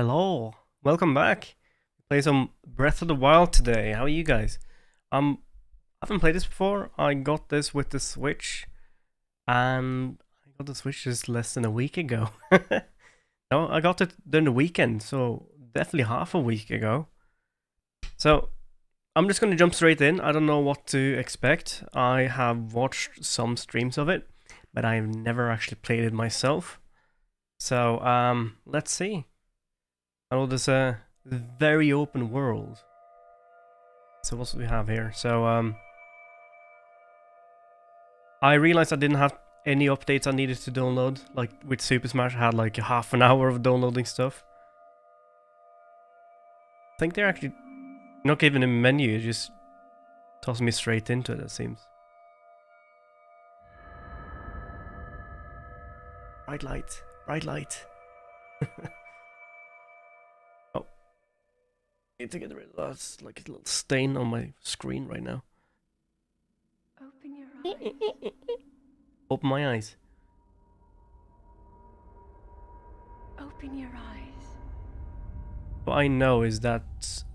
Hello, welcome back. Play some Breath of the Wild today. How are you guys? I haven't played this before. I got this with the Switch, and I got the Switch just less than a week ago. No, I got it during the weekend, so definitely half a week ago. So I'm just gonna jump straight in. I don't know what to expect. I have watched some streams of it, but I've never actually played it myself. So let's see. I know there's a very open world. So what do we have here? So I realized I didn't have any updates I needed to download. Like with Super Smash, I had like a half an hour of downloading stuff. I think they're actually not giving a menu, just tossing me straight into it, it seems. Bright light, bright light. Oh, need to get rid of that. It's like a little stain on my screen right now. Open your eyes. Open my eyes. Open your eyes. What I know is that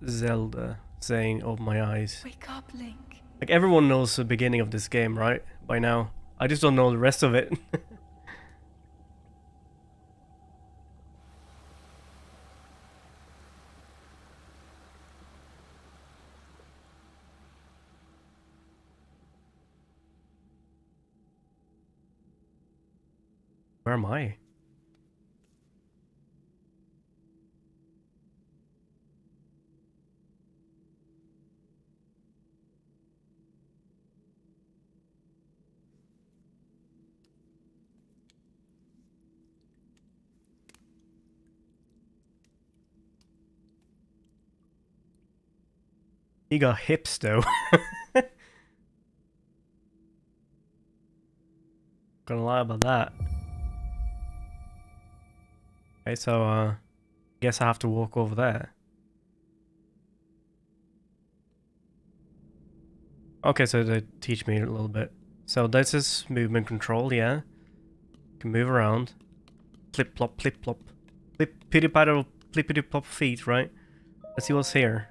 Zelda saying "open my eyes." Wake up, Link. Like everyone knows the beginning of this game, right? By now. I just don't know the rest of it. Where am I? He got hips though. Gonna lie about that. Okay, so guess I have to walk over there. Okay, so they teach me a little bit. So this is movement control, yeah. Can move around. Flip plop, flip plop. Flip paddle, flippity plop feet, right? Let's see what's here.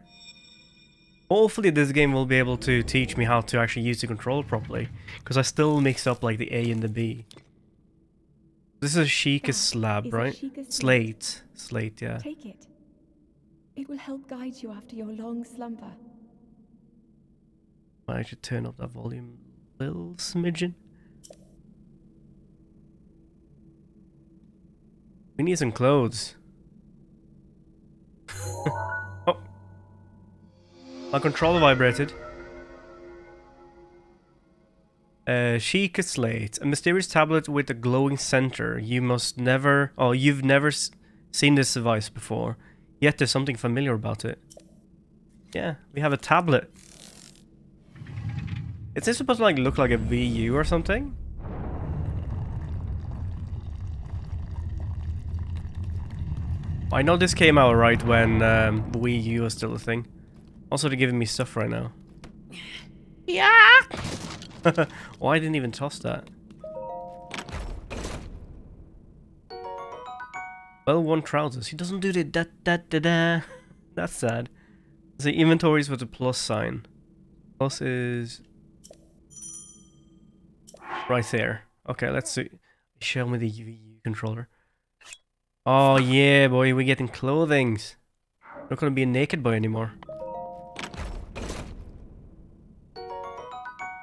Hopefully this game will be able to teach me how to actually use the controller properly. Because I still mix up like the A and the B. This is a Sheikah slab, right? Slate. Slate, yeah. Take it. It will help guide you after your long slumber. I should turn up that volume a little smidgen. We need some clothes. Oh. My controller vibrated. Sheikah Slate, a mysterious tablet with a glowing center. You've never seen this device before, yet there's something familiar about it. Yeah, we have a tablet. Is this supposed to like look like a VU or something? I know this came out right when the Wii U was still a thing. Also, they're giving me stuff right now. Yeah. Oh, I didn't even toss that. Well worn trousers. He doesn't do the da. That's sad. The inventories with a plus sign. Plus is right there. Okay, let's see. Show me the UVU controller. Oh yeah, boy, we're getting clothings. Not gonna be a naked boy anymore.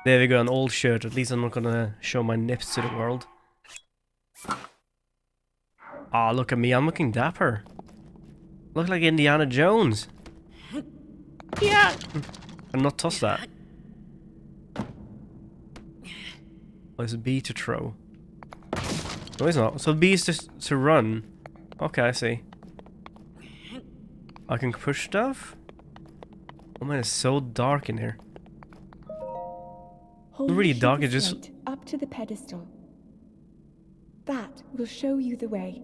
There we go, an old shirt. At least I'm not gonna show my nips to the world. Ah, oh, look at me. I'm looking dapper. Look like Indiana Jones. Yeah. I'm not toss that. Oh, it's B to throw. No, it's not. So B is just to run. Okay, I see. I can push stuff? Oh man, it's so dark in here. Hold Really dark, it's just up to the pedestal. That will show you the way.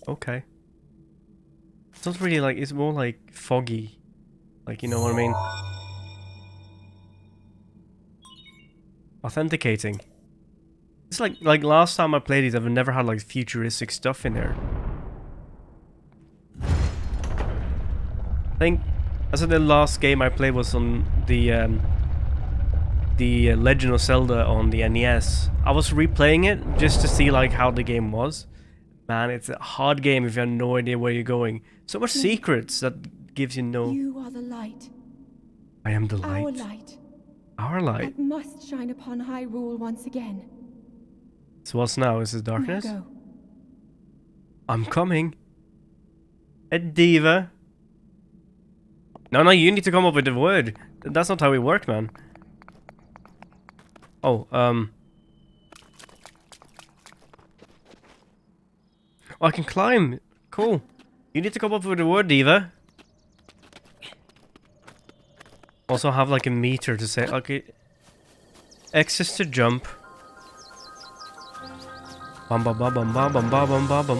okay. It's not really like, it's more like foggy. Like, you know what I mean? Authenticating. It's like last time I played these, I've never had like futuristic stuff in there. I think I said the last game I played was on the Legend of Zelda on the NES. I was replaying it just to see like how the game was. Man, it's a hard game if you have no idea where you're going. So much secrets that gives you no... You are the light. I am the light. Our light. Our light. That must shine upon Hyrule once again. So what's now? Is this darkness? Now go. I'm coming. A diva. No, you need to come up with the word. That's not how we work, man. Oh, oh, I can climb. Cool. You need to come up with the word, diva. Also have like a meter to say, okay. X is to jump. Bum bum bum bum bum bum bum bum bum.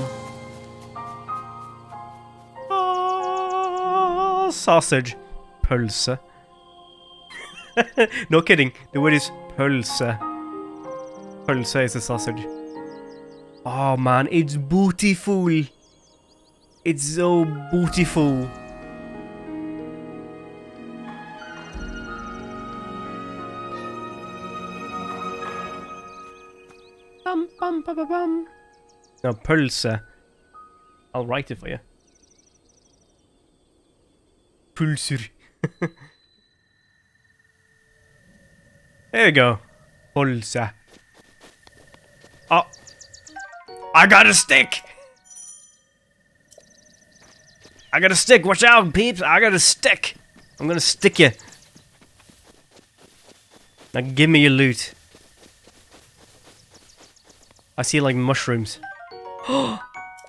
Oh, sausage. Pølse. No kidding. The word is pølse. Pølse is a sausage. Oh man, it's beautiful. It's so beautiful. Bum bum bum bum bum. No, pølse. I'll write it for you. Pulser. There you go. Pølse. Oh. I got a stick! I got a stick. Watch out, peeps. I got a stick. I'm gonna stick you. Now give me your loot. I see like mushrooms.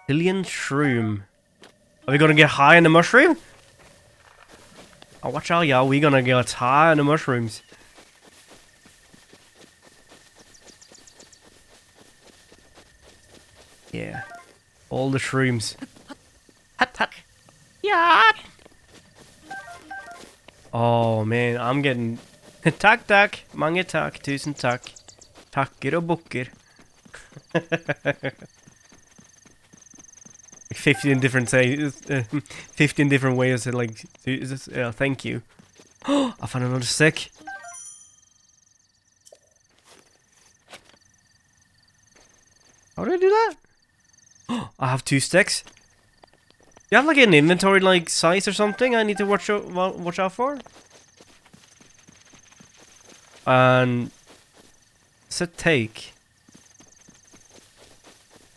Billion shroom. Are we gonna get high in the mushroom? Oh, watch out, y'all. We gonna get high in the mushrooms. Yeah. All the shrooms. Yeah. Oh man, I'm getting... Tack tack, mange tack, tusen tack. Tacker och bocker. 15 different 15 different ways to like thank you. I found another stick. How did I do that? I have 2 sticks. You have like an inventory like size or something I need to watch out for? And set take.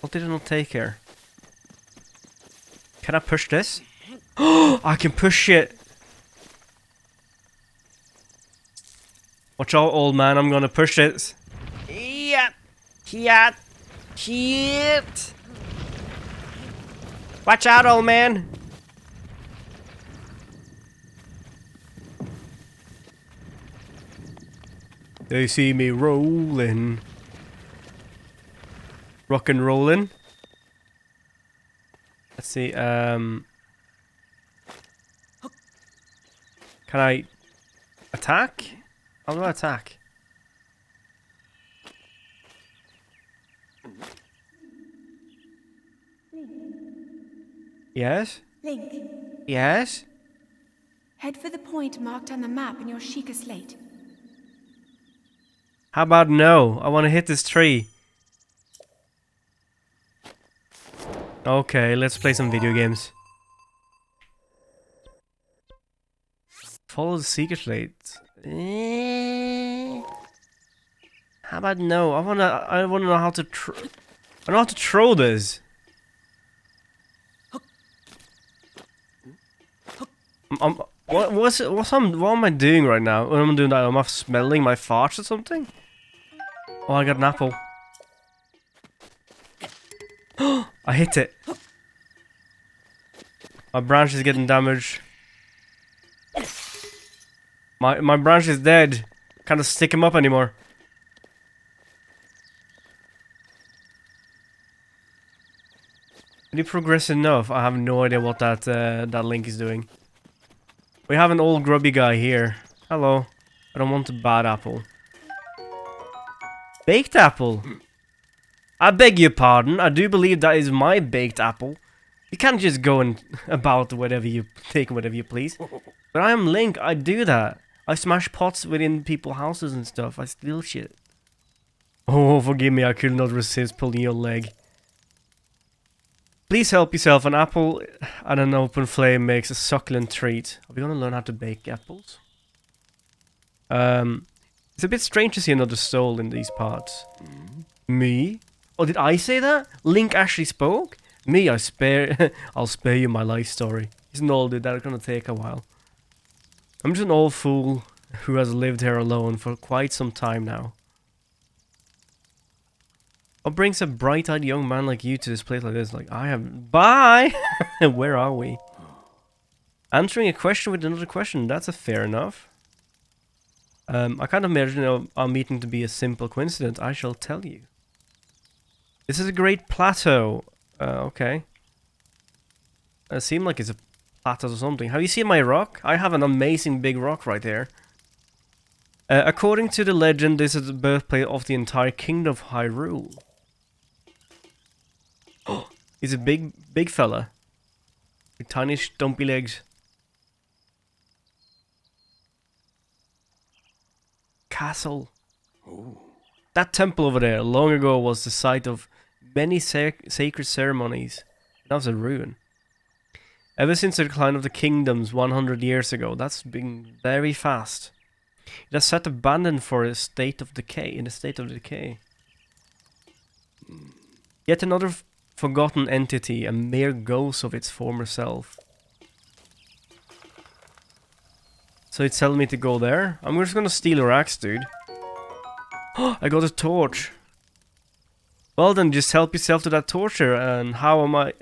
What did I not take here? Can I push this? I can push it. Watch out, old man. I'm gonna push it. Yep. Yep. Shit. Watch out, old man. They see me rolling. Rock and rolling. Let's see, can I attack? How do I attack? Yes? Link, Yes? head for the point marked on the map in your Sheikah slate. How about no? I want to hit this tree. Okay, let's play some video games. Follow the secret slate. How about no? I wanna know how to I know how to throw this. What am I doing right now? What am I doing that? Am I smelling my farts or something? Oh, I got an apple. I hit it. My branch is getting damaged. My branch is dead. Can't stick him up anymore. Did he progress enough? I have no idea what that link is doing. We have an old grubby guy here. Hello. I don't want a bad apple. Baked apple. I beg your pardon. I do believe that is my baked apple. You can't just go and about whatever you take, whatever you please. But I am Link. I do that. I smash pots within people's houses and stuff. I steal shit. Oh, forgive me. I could not resist pulling your leg. Please help yourself. An apple and an open flame makes a succulent treat. Are we gonna learn how to bake apples? It's a bit strange to see another soul in these parts. Me? Oh, did I say that? Link actually spoke? Me, I'll spare you my life story. He's an old dude, that's gonna take a while. I'm just an old fool who has lived here alone for quite some time now. What brings a bright-eyed young man like you to this place like this? Like, I have... Bye! Where are we? Answering a question with another question, that's a fair enough. I kind of imagine our meeting to be a simple coincidence. I shall tell you. This is a great plateau. Okay. It seems like it's a plateau or something. Have you seen my rock? I have an amazing big rock right there. According to the legend, this is the birthplace of the entire kingdom of Hyrule. Oh, he's a big fella. With tiny stumpy legs. Castle. Ooh. That temple over there long ago was the site of many sacred ceremonies. That was a ruin. Ever since the decline of the kingdoms 100 years ago, that's been very fast. It has sat abandoned for a state of decay, in a state of decay. Yet another forgotten entity, a mere ghost of its former self. So it's telling me to go there? I'm just gonna steal your axe, dude. I got a torch. Well then, just help yourself to that torture. And how am I...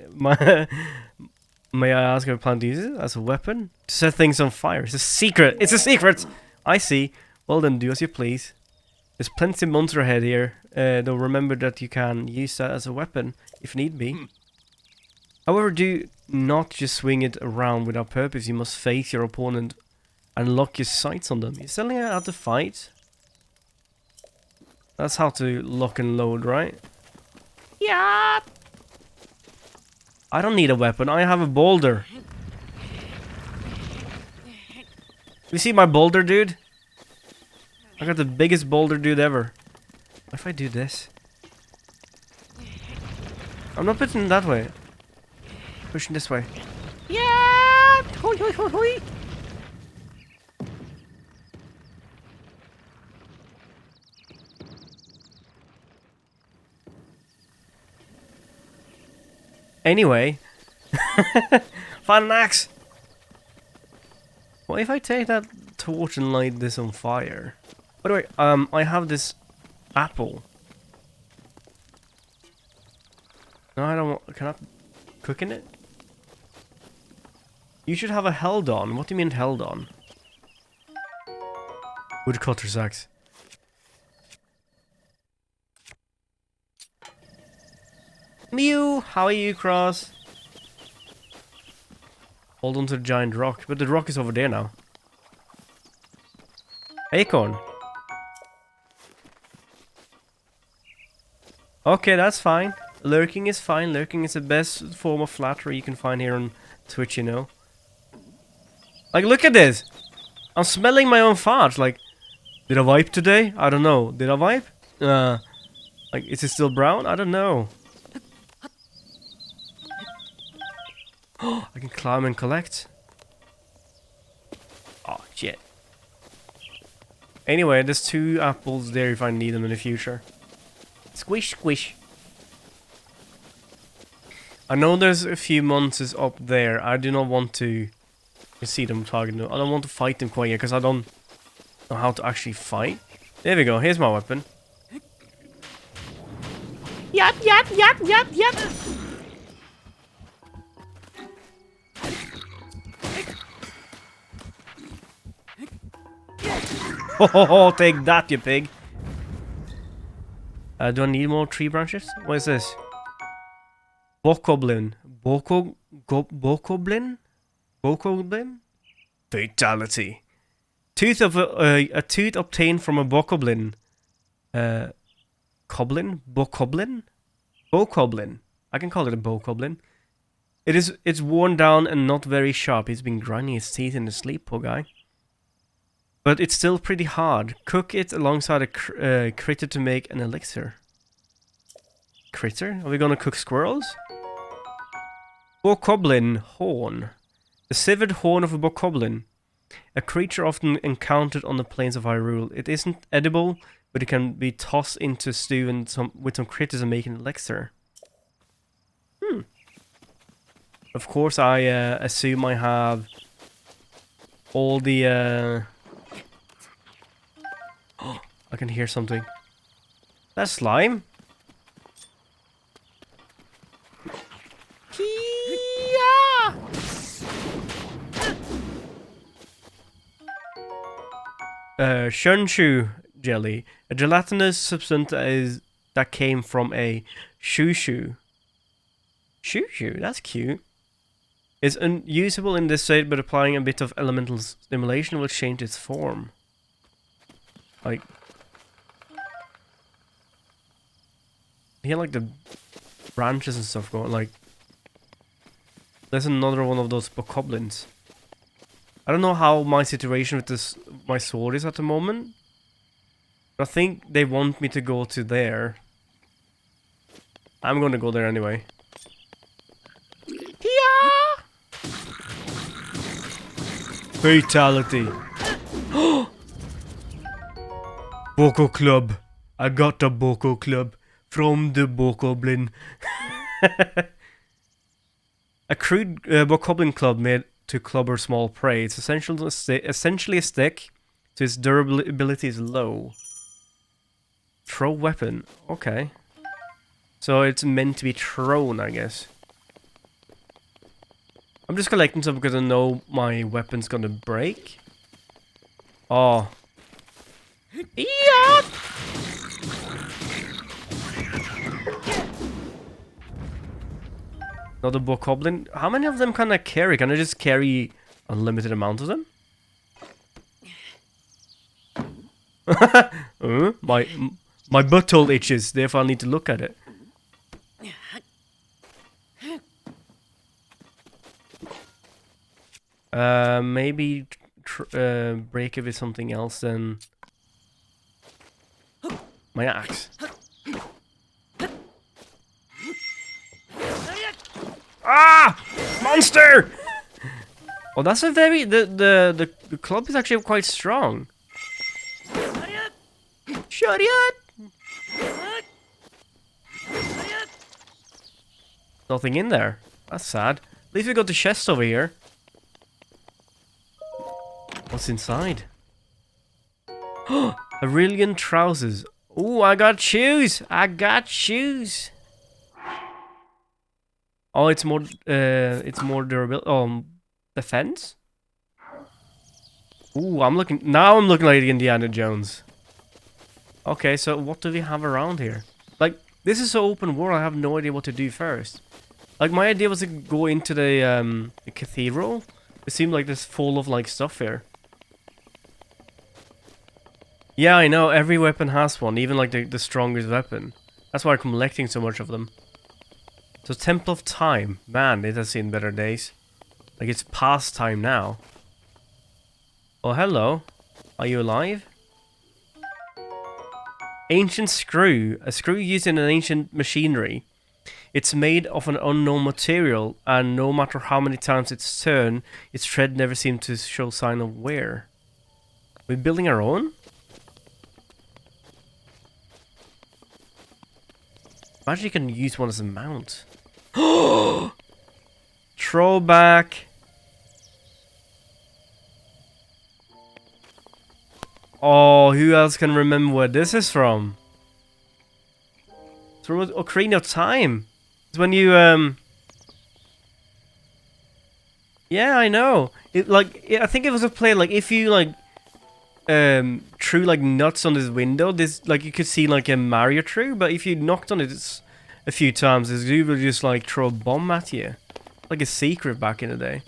May I ask if I plan to use it as a weapon? To set things on fire. It's a secret! It's a secret! I see. Well then, do as you please. There's plenty of monster ahead here. Though remember that you can use that as a weapon, if need be. However, do not just swing it around without purpose. You must face your opponent and lock your sights on them. You're telling me how to fight? That's how to lock and load, right? Yeah. I don't need a weapon. I have a boulder. You see my boulder, dude? I got the biggest boulder dude ever. What if I do this? I'm not pushing that way. Pushing this way. Yeah! Hoi, hoi, hoi, hoi. Anyway. Find an axe! What if I take that torch and light this on fire? By the way, I have this apple. No, I don't want... Can I cook in it? You should have a held on. What do you mean held on? Woodcutter's axe. Mew! How are you, Cross? Hold on to the giant rock. But the rock is over there now. Acorn. Okay, that's fine. Lurking is fine. Lurking is the best form of flattery you can find here on Twitch, you know. Like, look at this! I'm smelling my own farts. Like, did I wipe today? I don't know. Did I wipe? Like, is it still brown? I don't know. I can climb and collect. Oh, shit. Anyway, there's 2 apples there if I need them in the future. Squish, squish. I know there's a few monsters up there. I do not want to... You see them targeting them. I don't want to fight them quite yet because I don't know how to actually fight. There we go. Here's my weapon. Yap, yap, yap, yap, yap. Oh, take that, you pig. Do I need more tree branches? What is this? Bokoblin. Bokoblin? Bokoblin? Fatality. Tooth of a tooth obtained from a bokoblin. Bokoblin? Bokoblin. I can call it a Bokoblin. It's worn down and not very sharp. He's been grinding his teeth in his sleep, poor guy. But it's still pretty hard. Cook it alongside a critter to make an elixir. Critter? Are we gonna cook squirrels? Bokoblin horn. The severed horn of a bokoblin. A creature often encountered on the plains of Hyrule. It isn't edible, but it can be tossed into stew and with some critters and make an elixir. Of course, I assume I have all the... Oh, I can hear something. That's slime. Shunshu jelly. A gelatinous substance that came from a shushu. Shushu? That's cute. It's unusable in this state, but applying a bit of elemental stimulation will change its form. Like... Here, like the branches and stuff going, like... There's another one of those bokoblins. I don't know how my situation with this, my sword is at the moment. But I think they want me to go to there. I'm gonna go there anyway. Fatality. Boko Club. I got the Boko Club from the Bokoblin. A crude Bokoblin club made to clubber small prey. It's essentially a stick, so its durability is low. Throw weapon. Okay. So it's meant to be thrown, I guess. I'm just collecting some because I know my weapon's gonna break. Oh. Yeah! Another bokoblin. How many of them can I carry? Can I just carry unlimited amount of them? My butthole itches, therefore I need to look at it. Maybe break it with something else than my axe. Ah! Monster! Oh, that's a very... The club is actually quite strong. Shut it! Nothing in there. That's sad. At least we got the chest over here. What's inside? Aurelian trousers. Ooh, I got shoes! I got shoes! Oh, it's more durable. Oh, defense? Ooh, now I'm looking like Indiana Jones. Okay, so what do we have around here? Like, this is so open world, I have no idea what to do first. Like, my idea was to go into the cathedral. It seemed like there's full of, like, stuff here. Yeah, I know, every weapon has one, even, like, the strongest weapon. That's why I'm collecting so much of them. So, Temple of Time. Man, it has seen better days. Like, it's past time now. Oh, hello. Are you alive? Ancient screw. A screw used in an ancient machinery. It's made of an unknown material, and no matter how many times it's turned, its thread never seems to show sign of wear. We're building our own? Imagine you can use one as a mount. Throwback. Oh, who else can remember where this is from? It's from Ocarina of Time. It's when you yeah, I know. I think it was a play like if you like threw like nuts on this window, this like you could see like a Mario through, but if you knocked on it a few times, this dude would just like throw a bomb at you. Like a secret back in the day.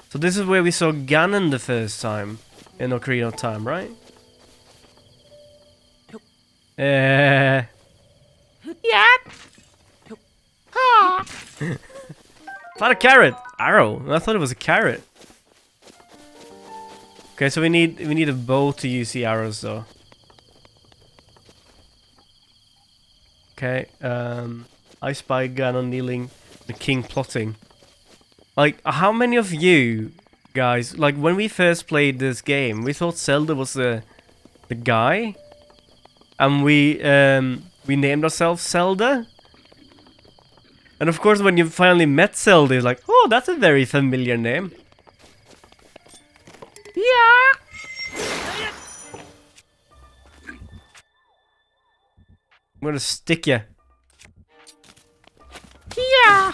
So this is where we saw Ganon the first time in Ocarina of Time, right? Yeah. Not a carrot. Arrow. I thought it was a carrot. Okay, so we need a bow to use the arrows though. Okay. I spy Ganon kneeling, the king plotting. Like, how many of you guys, like when we first played this game, we thought Zelda was the guy, and we named ourselves Zelda. And of course, when you finally met Zelda, you're like, oh, that's a very familiar name. Yeah. I'm gonna stick you. Yeah.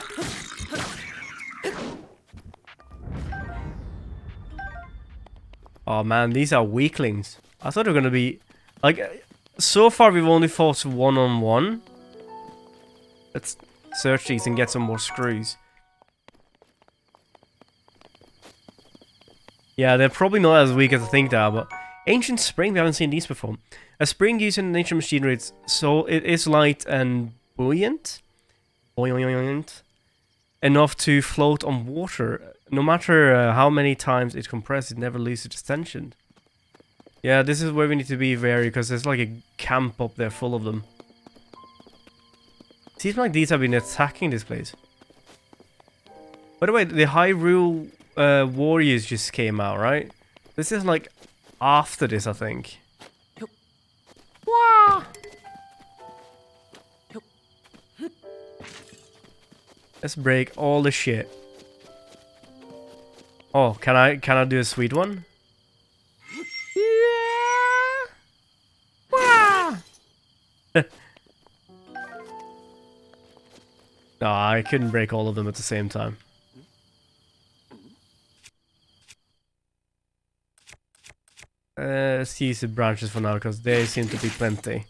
Oh man, these are weaklings. I thought they were gonna be like. So far, we've only fought one-on-one. Let's search these and get some more screws. Yeah, they're probably not as weak as I think they are, but ancient spring, we haven't seen these before. A spring used in ancient machinery, so it is light and buoyant, enough to float on water. No matter how many times it compresses, it never loses its tension. Yeah, this is where we need to be wary, because there's like a camp up there full of them. Seems like these have been attacking this place. By the way, the Hyrule warriors just came out, right? This is like after this, I think. Wow. Let's break all the shit. Oh, can I do a sweet one? Yeah. Wow. No, I couldn't break all of them at the same time. Let's use the branches for now, because they seem to be plenty.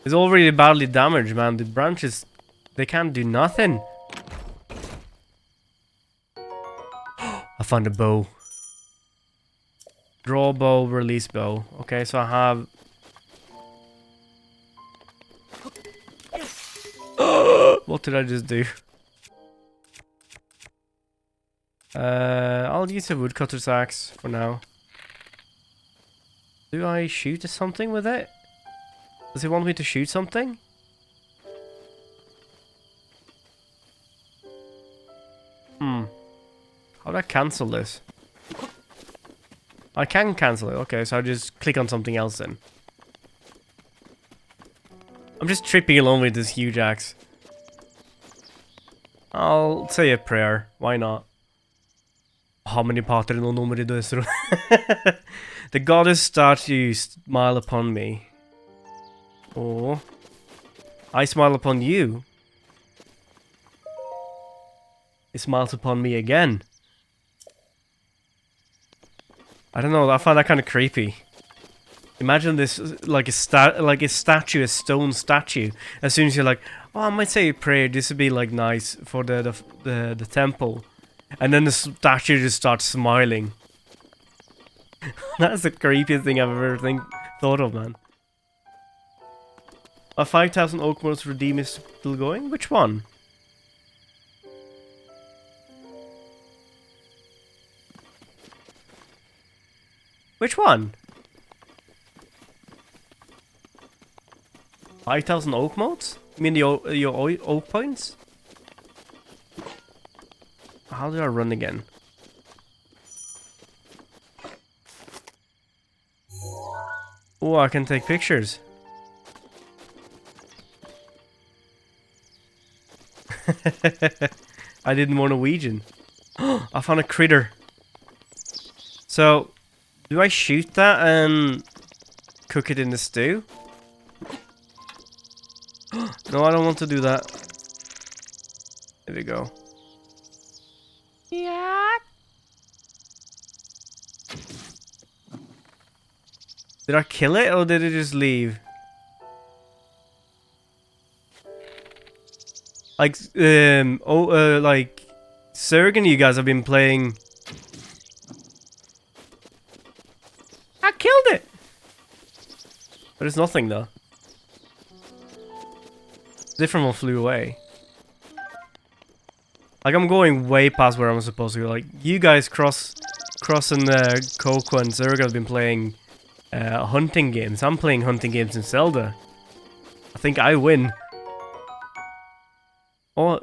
It's already badly damaged, man. The branches, they can't do nothing. I found a bow. Draw bow, release bow. Okay, so I have... What did I just do? I'll use a woodcutter's axe for now. Do I shoot something with it? Does he want me to shoot something? How do I cancel this? I can cancel it. Okay, so I just click on something else then. I'm just tripping along with this huge axe. I'll say a prayer. Why not? How many pater no numeri dösro? The goddess statue smile upon me. Oh. I smile upon you. It smiles upon me again. I don't know, I find that kind of creepy. Imagine this like a statue, a stone statue. As soon as you're like, oh, I might say a prayer, this would be like nice for the temple. And then the statue just starts smiling. That's the creepiest thing I've ever thought of, man. Are 5,000 oak modes redeem is still going? Which one? Which one? 5,000 oak modes? You mean your oak points? How do I run again? Oh, I can take pictures. I did more Norwegian. I found a critter. So, do I shoot that and cook it in the stew? No, I don't want to do that. There we go. Yeah. Did I kill it or did it just leave? Like, like, Serg and you guys have been playing. I killed it! But it's nothing though. Different one flew away. Like, I'm going way past where I'm supposed to go. Like, you guys crossing Coco and Zerga have been playing hunting games. I'm playing hunting games in Zelda. I think I win. Oh,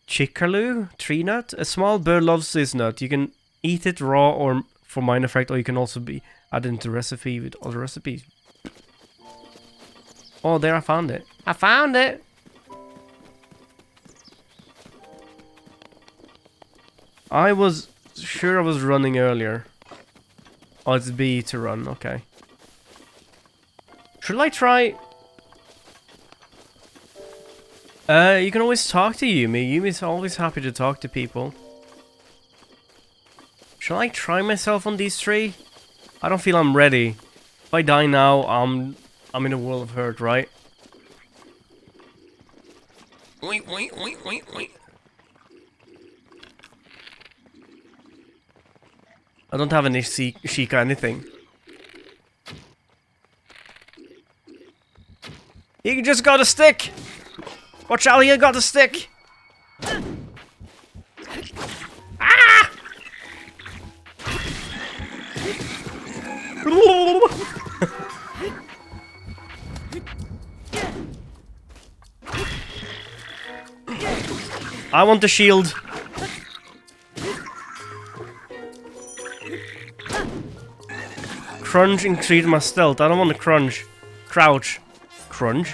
Chickaloo, tree nut. A small bird loves this nut. You can eat it raw or for minor effect, or you can also be added into recipe with other recipes. Oh, there, I found it. I found it! I was sure I was running earlier. Oh, it's B to run, okay. Should I try... you can always talk to Yumi. Yumi's always happy to talk to people. Shall I try myself on these three? I don't feel I'm ready. If I die now, I'm in a world of hurt, right? Wait. I don't have any Sheikah anything. You just got a stick! Watch out, you got a stick! Ah! I want the shield. Crunch increase my stealth. I don't want to crunch. Crouch. Crunch.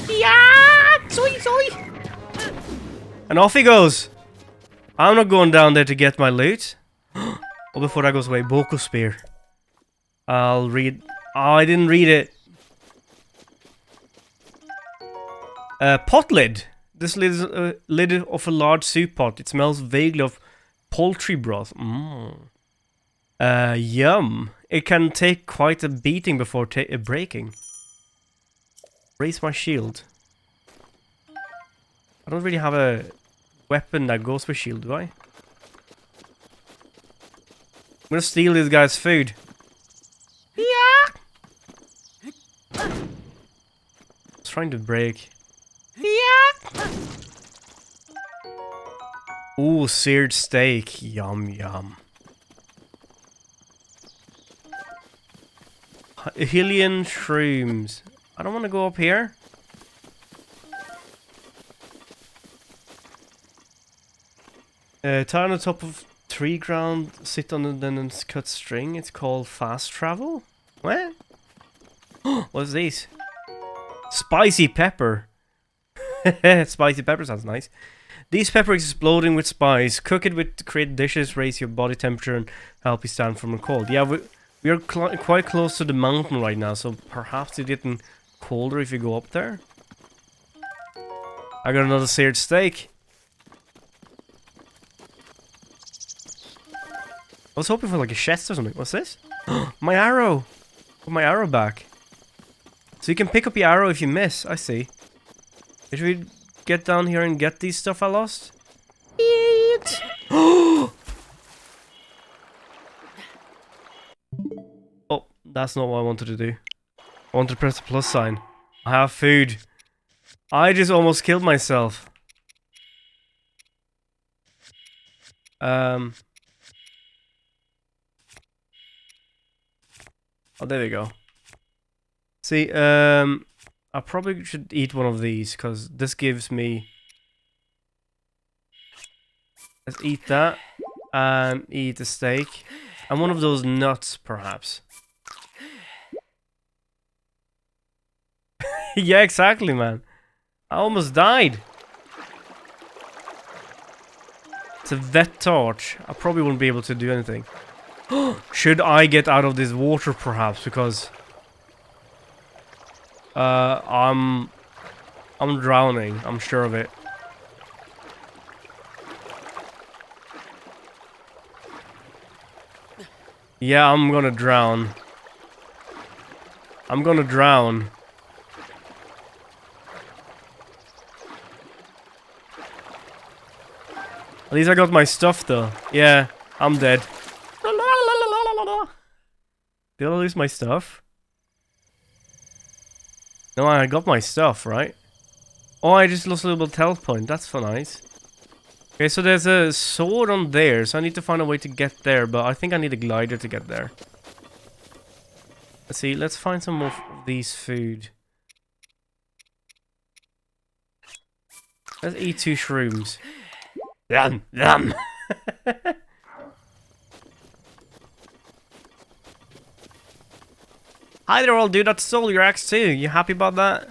Yeah! Soy! And off he goes. I'm not going down there to get my loot. Oh, before that goes away, Boko Spear. I'll read... Oh, I didn't read it. Pot lid. This lid is a lid of a large soup pot. It smells vaguely of poultry broth. Yum. It can take quite a beating before breaking. Raise my shield. I don't really have a weapon that goes with shield, do I? I'm gonna steal this guy's food. Yeah. I was trying to break. Yeah. Ooh, seared steak. Yum yum. Hylian shrooms. I don't want to go up here. Tie on the top of tree ground, sit on it, then cut string. It's called fast travel. What? What's this? Spicy pepper. Spicy pepper sounds nice. These peppers exploding with spice. Cook it with create dishes, raise your body temperature, and help you stand from the cold. Yeah, we are quite close to the mountain right now, so perhaps it's getting colder if you go up there. I got another seared steak. I was hoping for like a chest or something. What's this? My arrow! Put my arrow back. So you can pick up your arrow if you miss. I see. Should we get down here and get these stuff I lost? Eat! Oh, that's not what I wanted to do. I wanted to press the plus sign. I have food. I just almost killed myself. Oh, there we go. See, I probably should eat one of these, because this gives me... Let's eat that, and eat the steak. And one of those nuts, perhaps. Yeah, exactly, man. I almost died. It's a vet torch. I probably wouldn't be able to do anything. Should I get out of this water, perhaps? Because... I'm drowning. I'm sure of it. Yeah, I'm gonna drown. I'm gonna drown. At least I got my stuff, though. Yeah, I'm dead. Did I lose my stuff? No, I got my stuff, right? Oh, I just lost a little bit of health point. That's for nice. Okay, so there's a sword on there, so I need to find a way to get there, but I think I need a glider to get there. Let's see, let's find some more of these food. Let's eat 2 shrooms. Yum, yum. Hi there, old dude. That stole your axe too. You happy about that?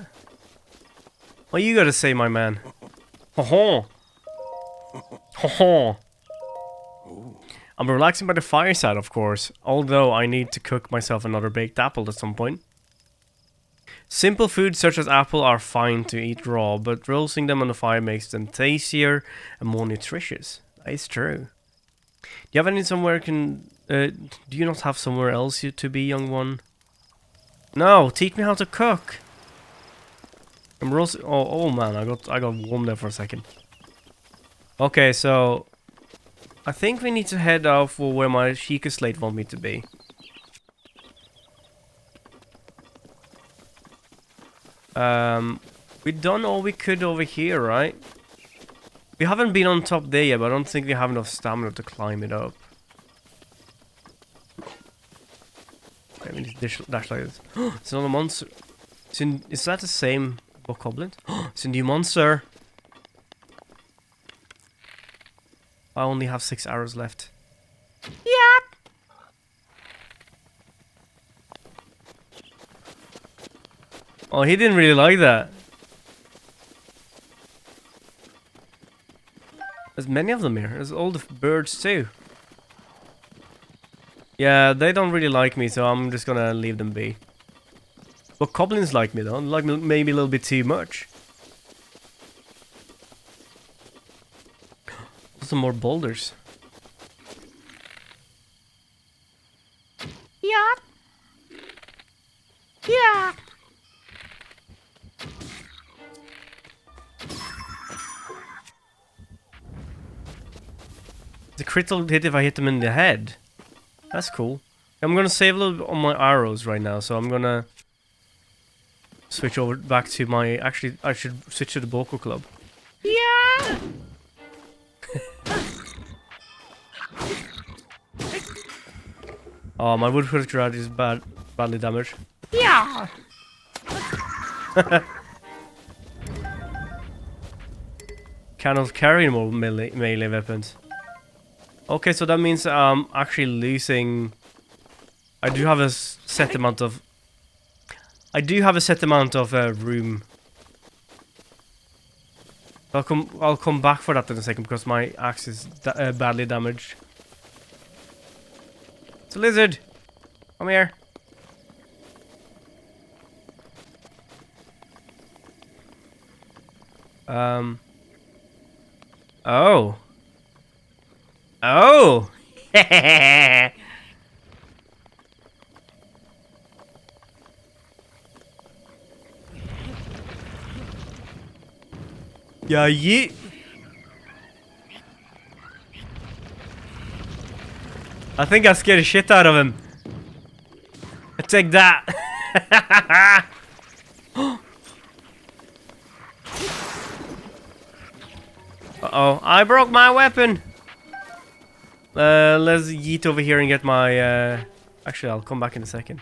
What you gotta say, my man? Ho ho. Ho ho. I'm relaxing by the fireside, of course. Although I need to cook myself another baked apple at some point. Simple foods such as apple are fine to eat raw, but roasting them on the fire makes them tastier and more nutritious. That is true. Do you have any somewhere do you not have somewhere else to be, young one? No, teach me how to cook. I'm roasting. Oh man, I got warm there for a second. Okay, so I think we need to head out for where my Sheikah Slate want me to be. We've done all we could over here, right? We haven't been on top there yet, but I don't think we have enough stamina to climb it up. Okay, we need to dash like this. It's another monster. Is that the same bokoblin? It's a new monster. I only have 6 arrows left. Yeah. Oh, he didn't really like that. There's many of them here. There's all the birds too. Yeah, they don't really like me, so I'm just gonna leave them be. But goblins like me though, like me maybe a little bit too much. Some more boulders. Yeah. Yeah. The critical hit if I hit them in the head. That's cool. I'm gonna save a little bit on my arrows right now, so I'm gonna switch over back to my. Actually, I should switch to the Boko Club. Yeah. Oh, my woodcutter rod is badly damaged. Yeah. Cannot carry more melee weapons. Okay, so that means I'm actually losing. I do have a set amount of. Room. I'll come back for that in a second because my axe is badly damaged. It's a lizard. Come here. Oh. Oh. Yeah, ye. I think I scared the shit out of him. Take that. Uh-oh, I broke my weapon. Let's yeet over here and get my, Actually, I'll come back in a second.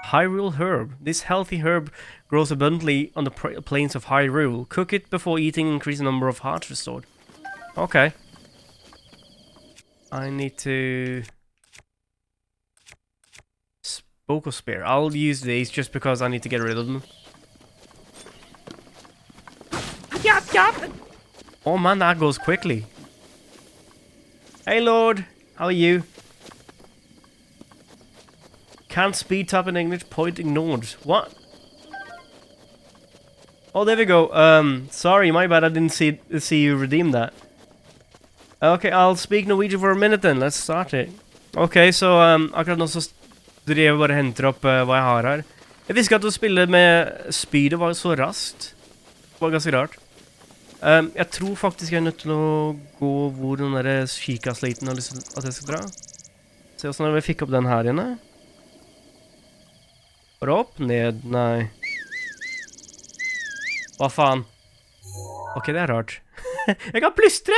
Hyrule herb. This healthy herb grows abundantly on the plains of Hyrule. Cook it before eating, increase the number of hearts restored. Okay. I need to... Boko Spear. I'll use these just because I need to get rid of them. Yap, yap. Oh man, that goes quickly. Hey Lord, how are you? Can't speed tap and English point ignored. What? Oh, there we go. Sorry, my bad. I didn't see you redeem that. Okay, I'll speak Norwegian for a minute then. Let's start it. Okay, så akkurat nå så driver jeg bare og henter opp hva jeg har her. Jeg visste ikke at å spille med speedet var så raskt. Det var ganske rart. Jeg tror faktisk jeg nødt til å gå hvor den der Sheikah-slaten har lyst til at jeg skal dra. Se hvordan vi fikk opp den her inne. Bare opp, ned, nei. Hva faen? Ok, det er rart. Jeg kan plystre!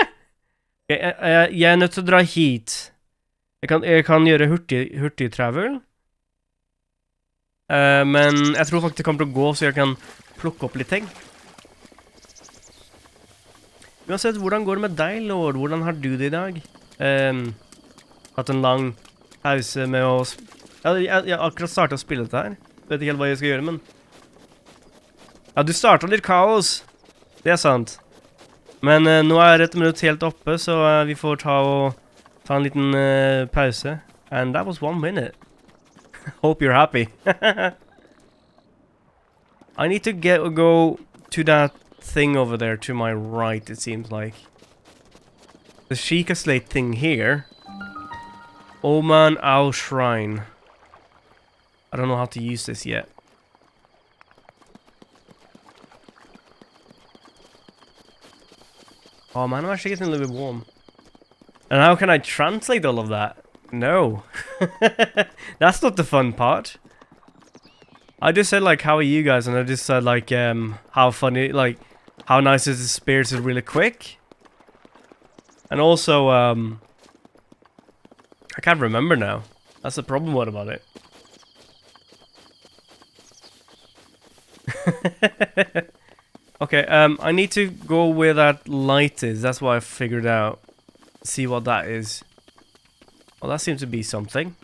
Jeg er nødt til å dra hit. Jeg kan gjøre hurtig travel. Men jeg tror faktisk det kommer til å gå, så jeg kan plukke opp litt ting. Uansett, hvordan går det med deg, Lord? Hvordan har du det i dag? Hatt en lang pause med å... Jeg akkurat startet å spille dette her. Vet ikke helt hva jeg skal gjøre, men... Ja, du startet litt kaos. Det er sant. Men nå er 1 minutt helt oppe, så vi får ta en liten pause. And that was 1 minute. Hope you're happy. I need to go to that thing over there to my right, it seems like. The Sheikah Slate thing here. Oman Owl Shrine. I don't know how to use this yet. Oh man, I'm actually getting a little bit warm. And how can I translate all of that? No. That's not the fun part. I just said like, how are you guys? And I just said like, how funny, like, how nice is the spirits is really quick. And also, I can't remember now. That's the problem, what about it? Okay, I need to go where that light is. That's what I figured out. See what that is. Well, that seems to be something.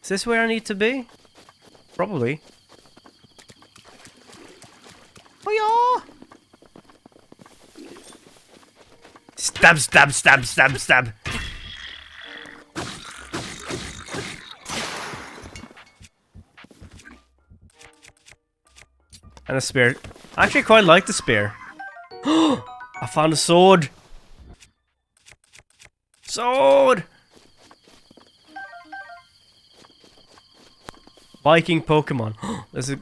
Is this where I need to be? Probably. Oh yeah! Stab, stab, stab, stab, stab. And a spear. I actually quite like the spear. I found a sword. Sword! Viking Pokemon. There's a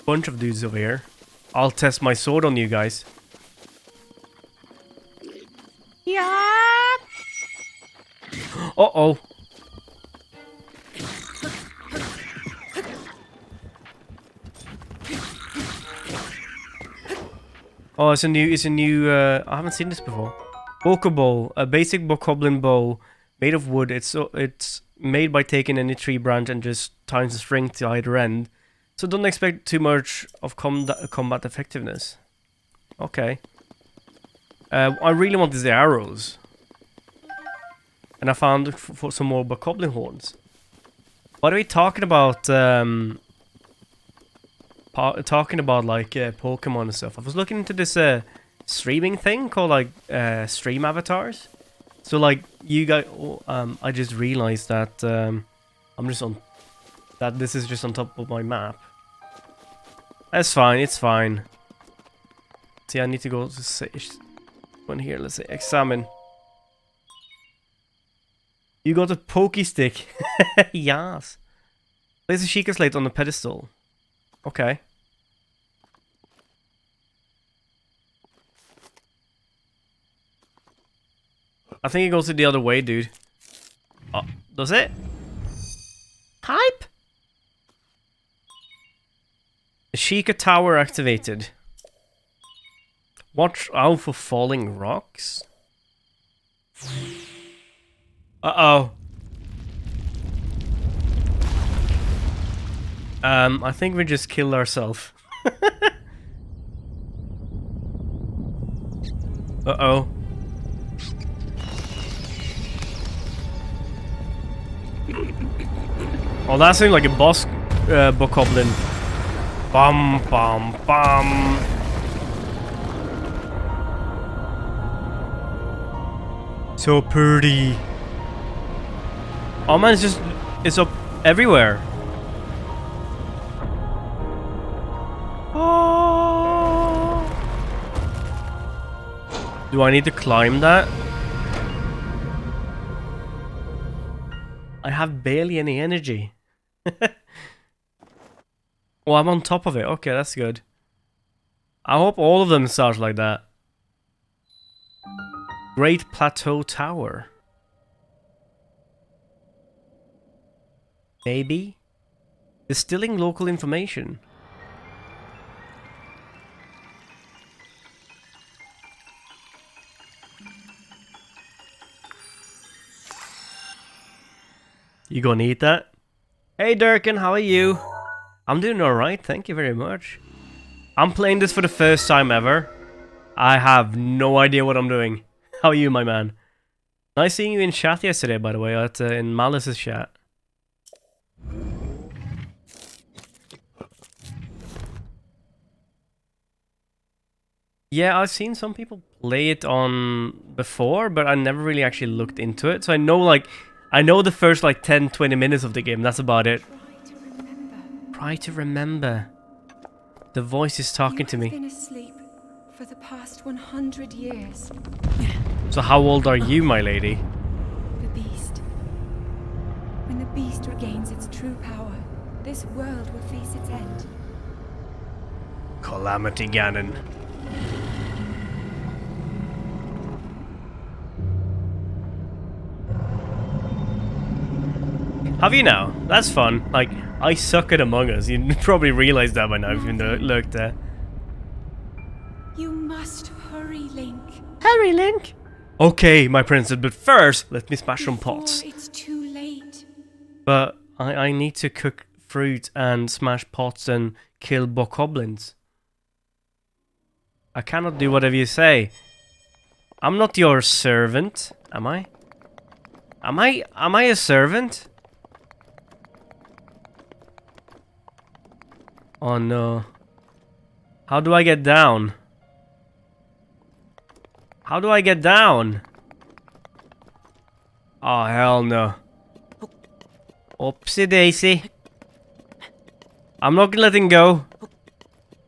bunch of dudes over here. I'll test my sword on you guys. Yeah. Uh-oh. Oh, it's a new, I haven't seen this before. Bokobow, a basic bokoblin bow made of wood. It's made by taking any tree branch and just tying the string to either end. So don't expect too much of combat effectiveness. Okay. I really want these arrows. And I found for some more bokoblin horns. What are we talking about? Talking about like Pokemon and stuff. I was looking into this streaming thing called like stream avatars. So like you guys, I just realized that I'm just on that. This is just on top of my map. That's fine. It's fine. See, I need to go to say one here. Let's say examine. You got a pokey stick. Yes. Place a Sheikah Slate on the pedestal. Okay. I think it goes the other way, dude. Oh, does it? Hype? The Sheikah Tower activated. Watch out for falling rocks. Uh-oh. I think we just killed ourselves. Uh-oh. Oh, that seemed like a boss bokoblin. Bum, bum, bum. So pretty. Oh man, it's up everywhere. Oh. Do I need to climb that? I have barely any energy. Oh, I'm on top of it. Okay, that's good. I hope all of them start like that. Great Plateau Tower. Maybe? Distilling local information. You gonna eat that? Hey Durkin, how are you? I'm doing alright, thank you very much. I'm playing this for the first time ever. I have no idea what I'm doing. How are you, my man? Nice seeing you in chat yesterday, by the way, in Malice's chat. Yeah, I've seen some people play it on before, but I never really actually looked into it. So I know the first like 10-20 minutes of the game, that's about it. Try to remember. The voice is talking to me. You've been asleep for the past 100 years. So how old are you, my lady? The beast. When the beast regains its true power, this world will face its end. Calamity Ganon. Have you now? That's fun. Like, I suck at Among Us. You probably realized that by now if you looked there. You must hurry, Link. Hurry, Link! Okay, my princess, but first, let me smash some pots. Before it's too late. But I need to cook fruit and smash pots and kill bokoblins. I cannot do whatever you say. I'm not your servant, am I? Am I a servant? Oh no. How do I get down? How do I get down? Oh hell no. Oopsie daisy. I'm not letting go.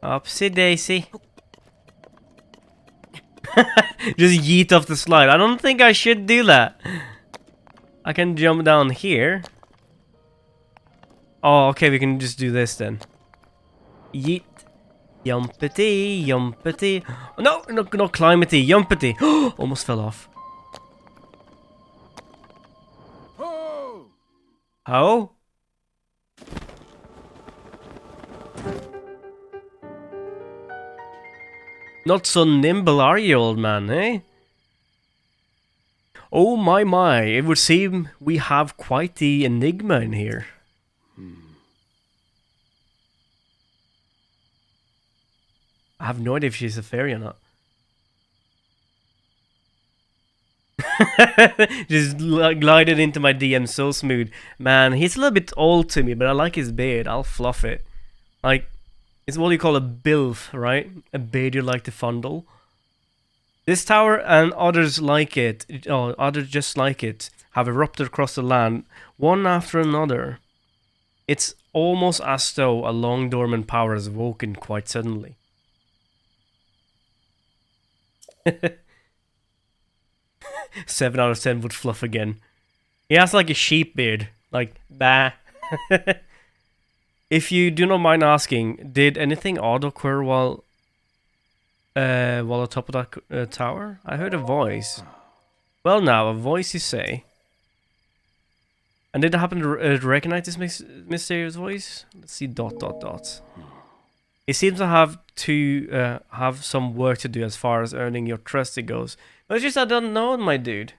Oopsie daisy. Just yeet off the slide. I don't think I should do that. I can jump down here. Oh, okay, we can just do this then. Yeet. Yumpity, yumpity. No, not climbity, yumpity. Almost fell off. How? Not so nimble are you, old man, eh? Oh my, it would seem we have quite the enigma in here. I have no idea if she's a fairy or not. Just glided into my DM so smooth. Man, he's a little bit old to me, but I like his beard. I'll fluff it. Like, it's what you call a bilf, right? A beard you like to fondle. This tower and others like it, or others just like it, have erupted across the land, one after another. It's almost as though a long dormant power has awoken quite suddenly. 7 out of 10 would fluff again. He has like a sheep beard. Like, bah. If you do not mind asking, did anything odd occur while on top of that tower? I heard a voice. Well now, a voice you say. And did I happen to recognize this mysterious voice? Let's see, ... It seems to have some work to do as far as earning your trust it goes. But it's just I don't know, my dude.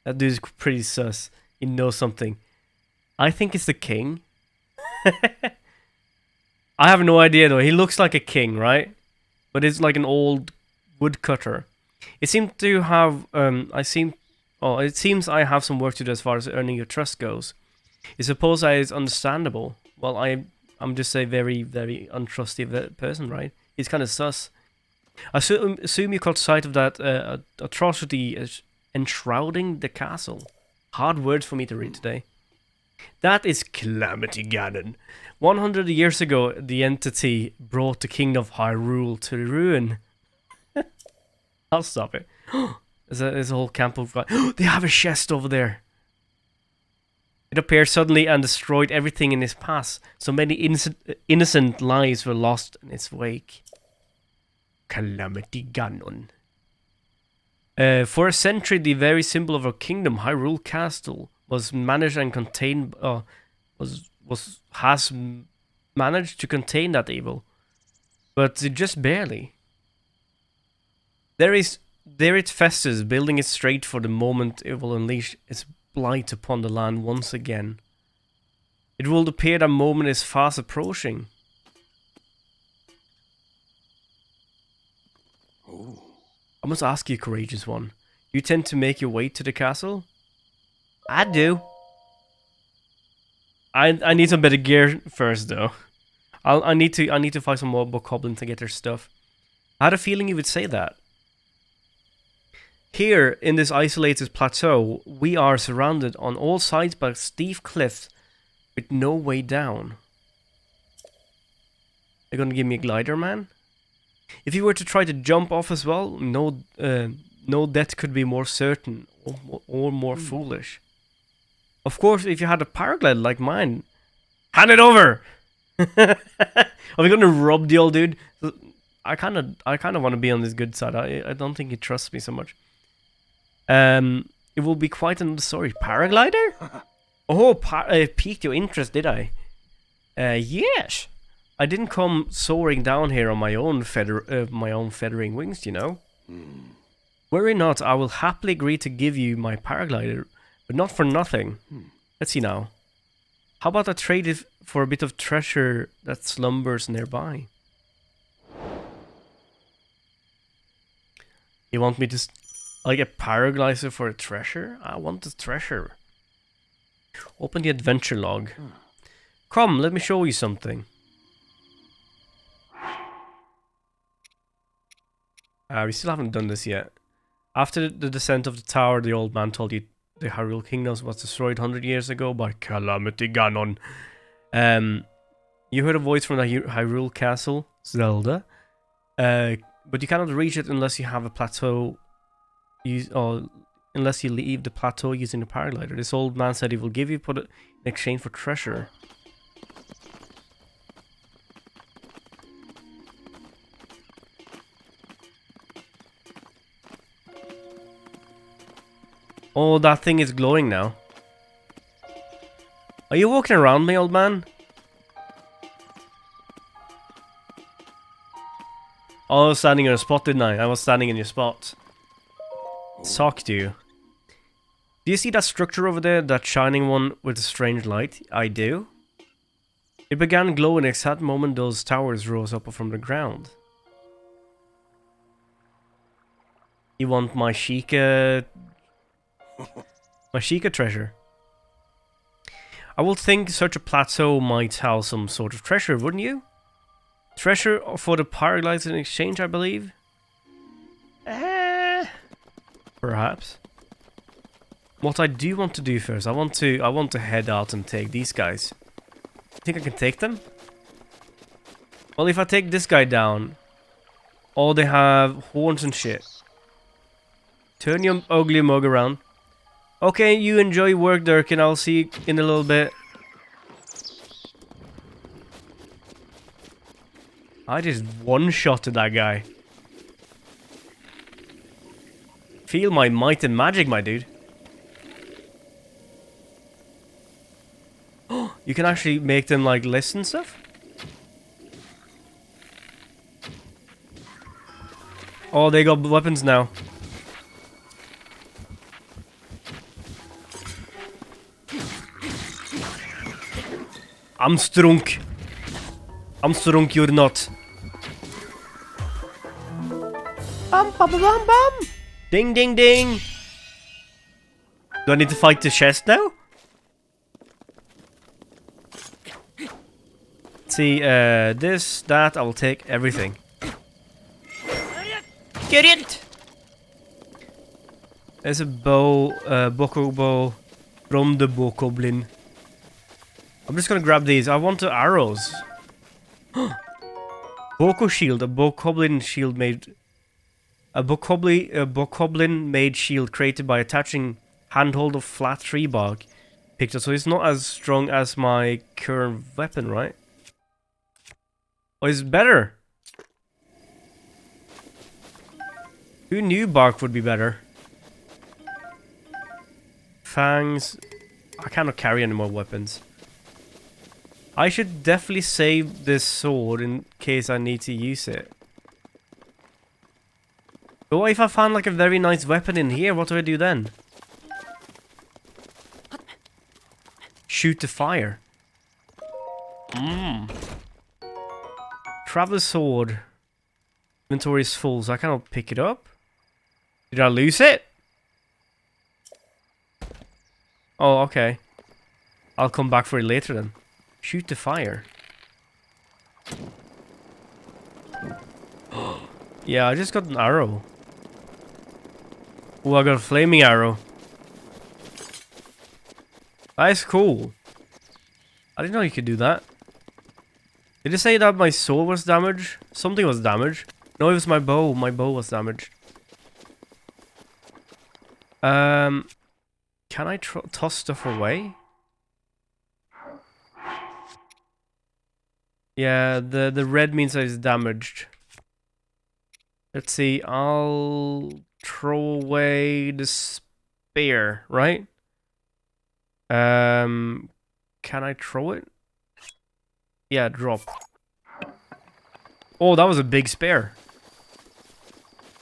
That dude's pretty sus. He knows something. I think it's the king. I have no idea though. He looks like a king, right? But it's like an old woodcutter. It seems to have it seems I have some work to do as far as earning your trust goes. I suppose that is understandable. Well, I'm just a very, very untrusty person, right? He's kind of sus. I assume you caught sight of that atrocity enshrouding the castle. Hard words for me to read today. That is Calamity Ganon. 100 years ago, the entity brought the kingdom of Hyrule to ruin. I'll stop it. There's a whole camp of... They have a chest over there. It appeared suddenly and destroyed everything in its path. So many innocent lives were lost in its wake. Calamity Ganon. For a century, the very symbol of our kingdom, Hyrule Castle, was managed and contained. Has managed to contain that evil, but just barely. There it festers, building it straight for the moment it will unleash its blight upon the land once again. It will appear that moment is fast approaching. Oh. I must ask you, courageous one. You tend to make your way to the castle? I do. I need some better gear first, though. I need to find some more bokoblins to get their stuff. I had a feeling you would say that. Here, in this isolated plateau, we are surrounded on all sides by steep cliffs with no way down. You're gonna give me a glider, man? If you were to try to jump off as well, no death could be more certain or more foolish. Of course, if you had a paraglider like mine, hand it over! Are we gonna rob the old dude? I kind of want to be on this good side. I don't think he trusts me so much. It will be quite another story. Paraglider? Oh, piqued your interest, did I? Yes. I didn't come soaring down here on my own feathering wings, you know. Worry not, I will happily agree to give you my paraglider, but not for nothing. Let's see now. How about I trade it for a bit of treasure that slumbers nearby? You want me to like a paraglider for a treasure? I want the treasure. Open the adventure log. Come, let me show you something. We still haven't done this yet. After the descent of the tower, the old man told you the Hyrule Kingdom was destroyed 100 years ago by Calamity Ganon. You heard a voice from the Hyrule Castle, Zelda. But you cannot reach it unless you have a plateau, unless you leave the plateau using the paraglider. This old man said he will give you in exchange for treasure. Oh, that thing is glowing now. Are you walking around me, old man? Oh, I was standing in a spot, didn't I? I was standing in your spot. Socked you. Do you see that structure over there? That shining one with a strange light? I do. It began glowing the exact moment those towers rose up from the ground. You want my Sheikah... my Sheikah treasure? I would think such a plateau might have some sort of treasure, wouldn't you? Treasure for the paraglider in exchange, I believe? Perhaps. What I do want to do first, I want to head out and take these guys. Think I can take them? Well, if I take this guy down, oh, they have horns and shit. Turn your ugly mug around. Okay, you enjoy work, Dirk, and I'll see you in a little bit. I just one-shotted that guy. Feel my might and magic, my dude. Oh, you can actually make them like lists and stuff? Oh, they got weapons now. I'm strunk. I'm strunk, you're not. Bum bum bum bum. Ding ding ding. Do I need to fight the chest now? See, this, that, I will take everything. Get it! There's a bow, Boko bow from the Bokoblin. I'm just gonna grab these. I want the arrows. Boko shield, a Bokoblin shield made... A Bokoblin made shield created by attaching handhold of flat tree bark. Picture, so it's not as strong as my current weapon, right? Oh, it's better. Who knew bark would be better? Fangs. I cannot carry any more weapons. I should definitely save this sword in case I need to use it. But what if I found like a very nice weapon in here? What do I do then? Shoot the fire. Traveler's sword. Inventory is full, so I cannot pick it up. Did I lose it? Oh, okay. I'll come back for it later then. Shoot the fire. Yeah, I just got an arrow. Oh, I got a flaming arrow. That's cool. I didn't know you could do that. Did it say that my sword was damaged? Something was damaged. No, it was my bow. My bow was damaged. Can I toss stuff away? Yeah, the red means that it's damaged. Let's see. I'll throw away the spear, right? Can I throw it? Yeah, drop. Oh, that was a big spear.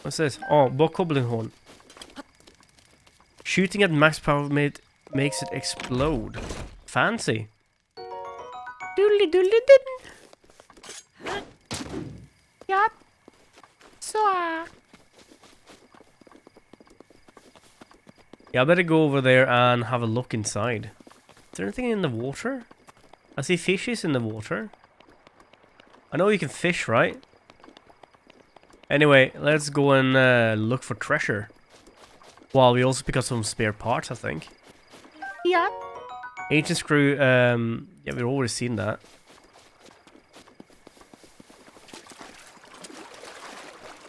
What's this? Oh, bokoblin horn. Shooting at max power makes it explode. Fancy. Doodly doodly didn't. Yup. So. Yeah, I better go over there and have a look inside. Is there anything in the water? I see fishes in the water. I know you can fish, right? Anyway, let's go and look for treasure. Well, we also pick up some spare parts, I think. Yeah. Ancient screw, yeah, we've already seen that.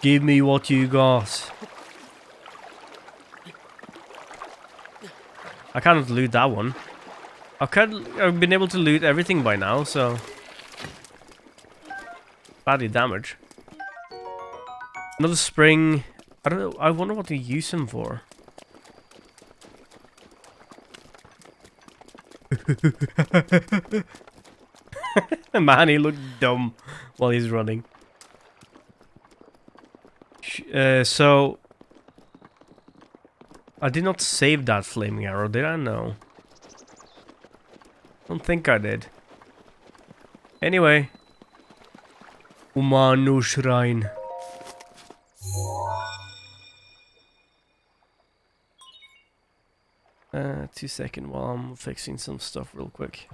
Give me what you got. I cannot loot that one. I've been able to loot everything by now, so... Badly damaged. Another spring. I don't know, I wonder what to use him for. Man, he looked dumb while he's running. So... I did not save that flaming arrow, did I? No. Don't think I did. Anyway. Umano Shrine. 2 seconds while I'm fixing some stuff real quick.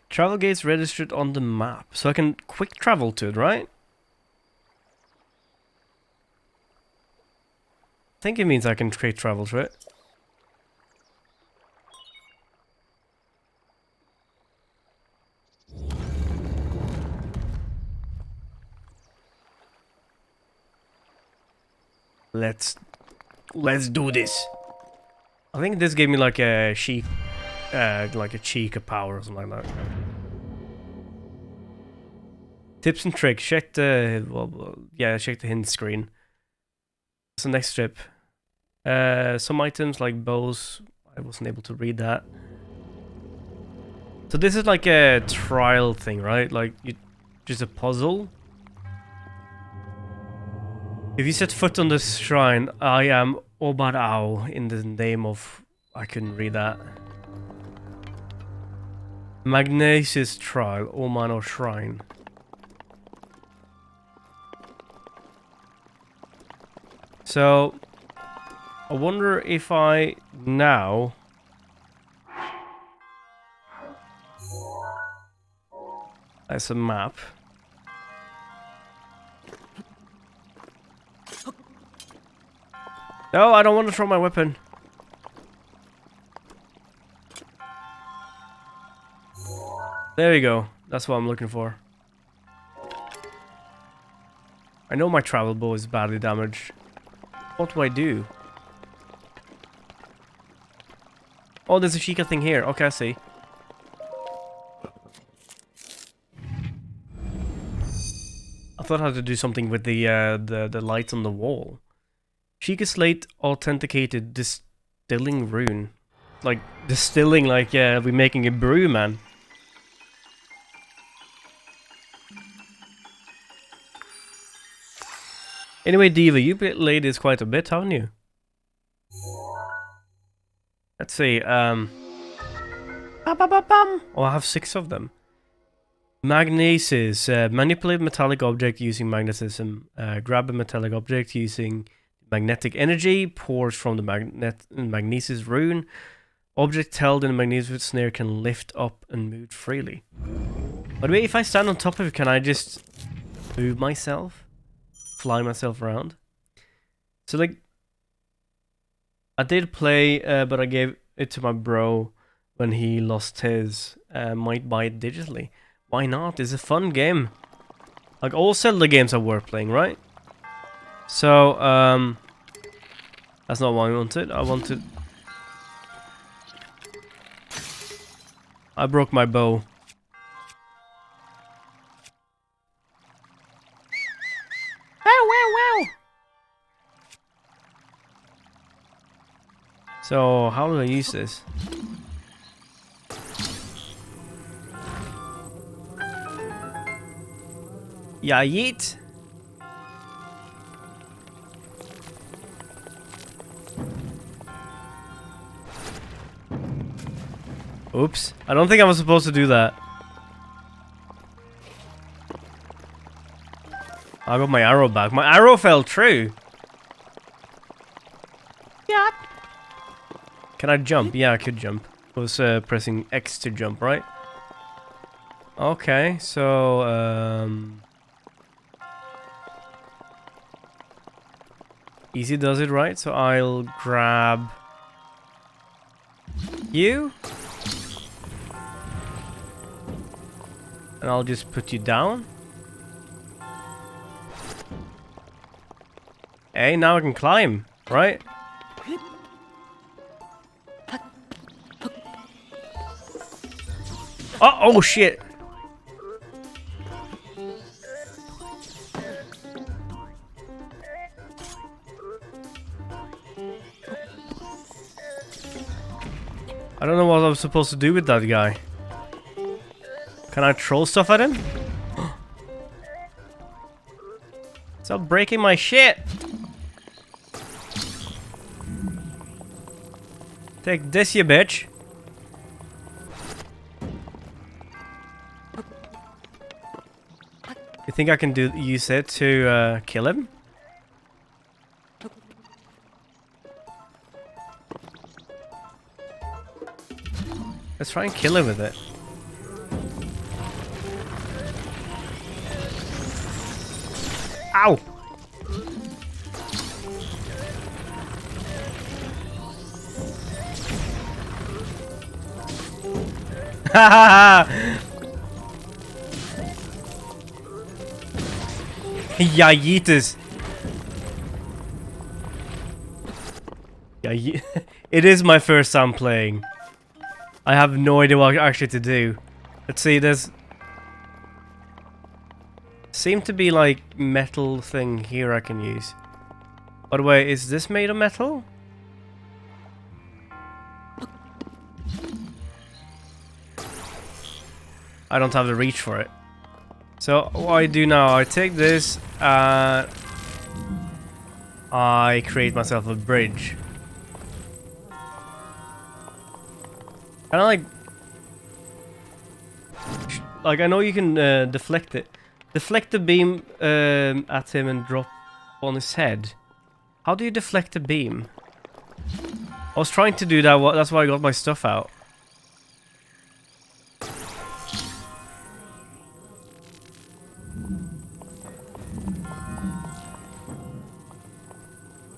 Travel gates registered on the map. So I can quick travel to it, right? I think it means I can quick travel to it. Let's do this. I think this gave me like a cheek of power or something like that. Tips and tricks. Check the check the hint screen. What's the next strip? Some items like bows. I wasn't able to read that. So this is like a trial thing, right? Like just a puzzle. If you set foot on this shrine, I am Obarao in the name of... I couldn't read that. Magnesis Trial, Omano Shrine. So, I wonder if I now... That's a map. No, I don't want to throw my weapon. There you go. That's what I'm looking for. I know my travel bow is badly damaged. What do I do? Oh, there's a Sheikah thing here. Okay, I see. I thought I had to do something with the lights on the wall. Sheikah Slate authenticated distilling rune. Like, distilling, like, yeah, we're making a brew, man. Anyway, Diva, you played this quite a bit, haven't you? Let's see, Ba-ba-ba-bum. Oh, I have 6 of them. Magnesis. Manipulate metallic object using magnetism. Grab a metallic object using magnetic energy. Pours from the magnesis rune. Object held in a magnesis snare can lift up and move freely. By the way, if I stand on top of it, can I just move myself? Fly myself around? So, like, I did play, but I gave it to my bro when he lost his. Might buy it digitally. Why not? It's a fun game. Like, all Zelda games are worth playing, right? So, that's not what I wanted. I broke my bow. Wow. So, how do I use this? Yeah, yeet. Oops. I don't think I was supposed to do that. I got my arrow back. My arrow fell true. Yeah. Can I jump? Yeah, I could jump. I was pressing X to jump, right? Okay, so easy does it, right? So I'll grab you. And I'll just put you down. Hey, now I can climb, right? Oh shit! I don't know what I was supposed to do with that guy. Can I throw stuff at him? Stop breaking my shit! Take this, you bitch! You think I can use it to kill him? Let's try and kill him with it. Ow! Yeah, yeetus. Yeah, it is my first time playing. I have no idea what actually to do. Let's see, there's... seem to be like metal thing here I can use. By the way, is this made of metal? I don't have the reach for it. So what I do now, I take this and I create myself a bridge. Kind of like I know you can deflect it. Deflect the beam at him and drop on his head. How do you deflect a beam? I was trying to do that, that's why I got my stuff out.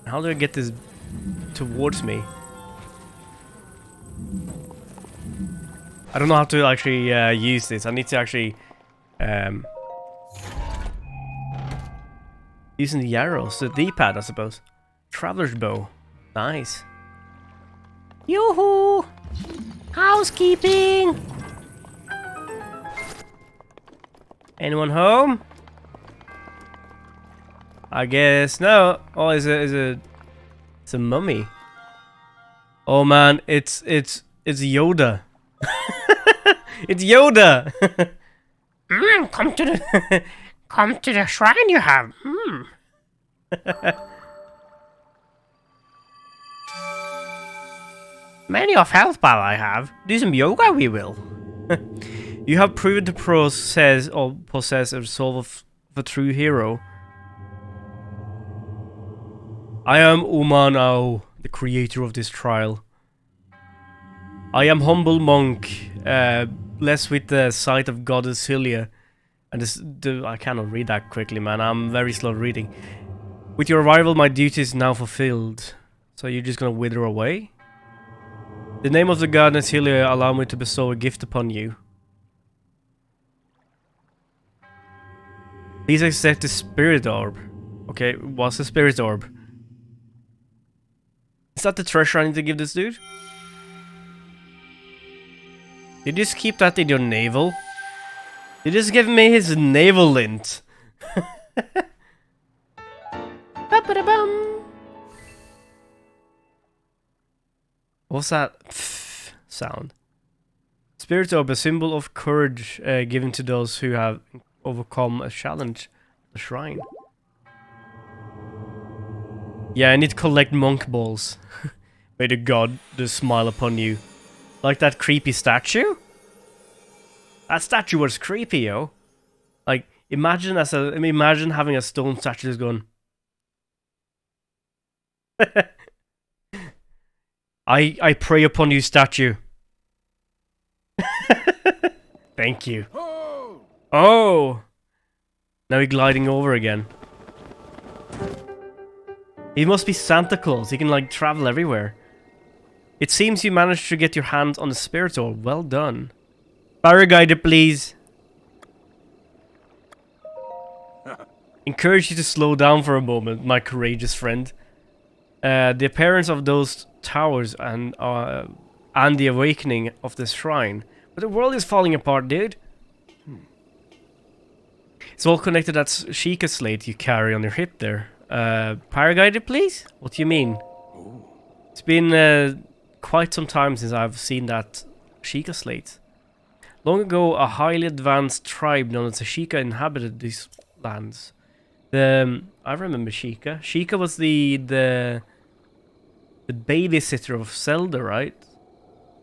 How do I get this towards me? I don't know how to actually use this. I need to actually using the arrows, the D-pad, I suppose. Traveler's bow, nice. Yoo-hoo! Housekeeping. Anyone home? I guess no. Oh, it's a mummy. Oh man, it's Yoda. It's Yoda. Come to the come to the shrine you have. Many of health bar I have. Do some yoga we will. You have proven to possess a soul of a true hero. I am Umanao, the creator of this trial. I am humble monk, blessed with the sight of goddess Hylia. And I cannot read that quickly, man. I'm very slow reading. With your arrival, my duty is now fulfilled. So you're just gonna wither away? The name of the goddess Hylia allow me to bestow a gift upon you. Please accept the spirit orb. Okay, what's the spirit orb? Is that the treasure I need to give this dude? You just keep that in your navel? You just give me his navel lint. What's that sound? Spirit orb, a symbol of courage given to those who have overcome a challenge. The shrine. Yeah, I need to collect monk balls. May the god smile upon you. Like that creepy statue? That statue was creepy, yo. Like, imagine having a stone statue just going. I pray upon you, statue. Thank you. Oh! Now he's gliding over again. He must be Santa Claus. He can, like, travel everywhere. It seems you managed to get your hands on the spirit orb. Well done. Paraglider, please. Encourage you to slow down for a moment, my courageous friend. The appearance of those towers and the awakening of this shrine. But the world is falling apart, dude. It's all connected to that Sheikah slate you carry on your hip there. Paraglider, please? What do you mean? It's been quite some time since I've seen that Sheikah slate. Long ago, a highly advanced tribe known as the Sheikah inhabited these lands. I remember Sheikah. Sheikah was the babysitter of Zelda, right?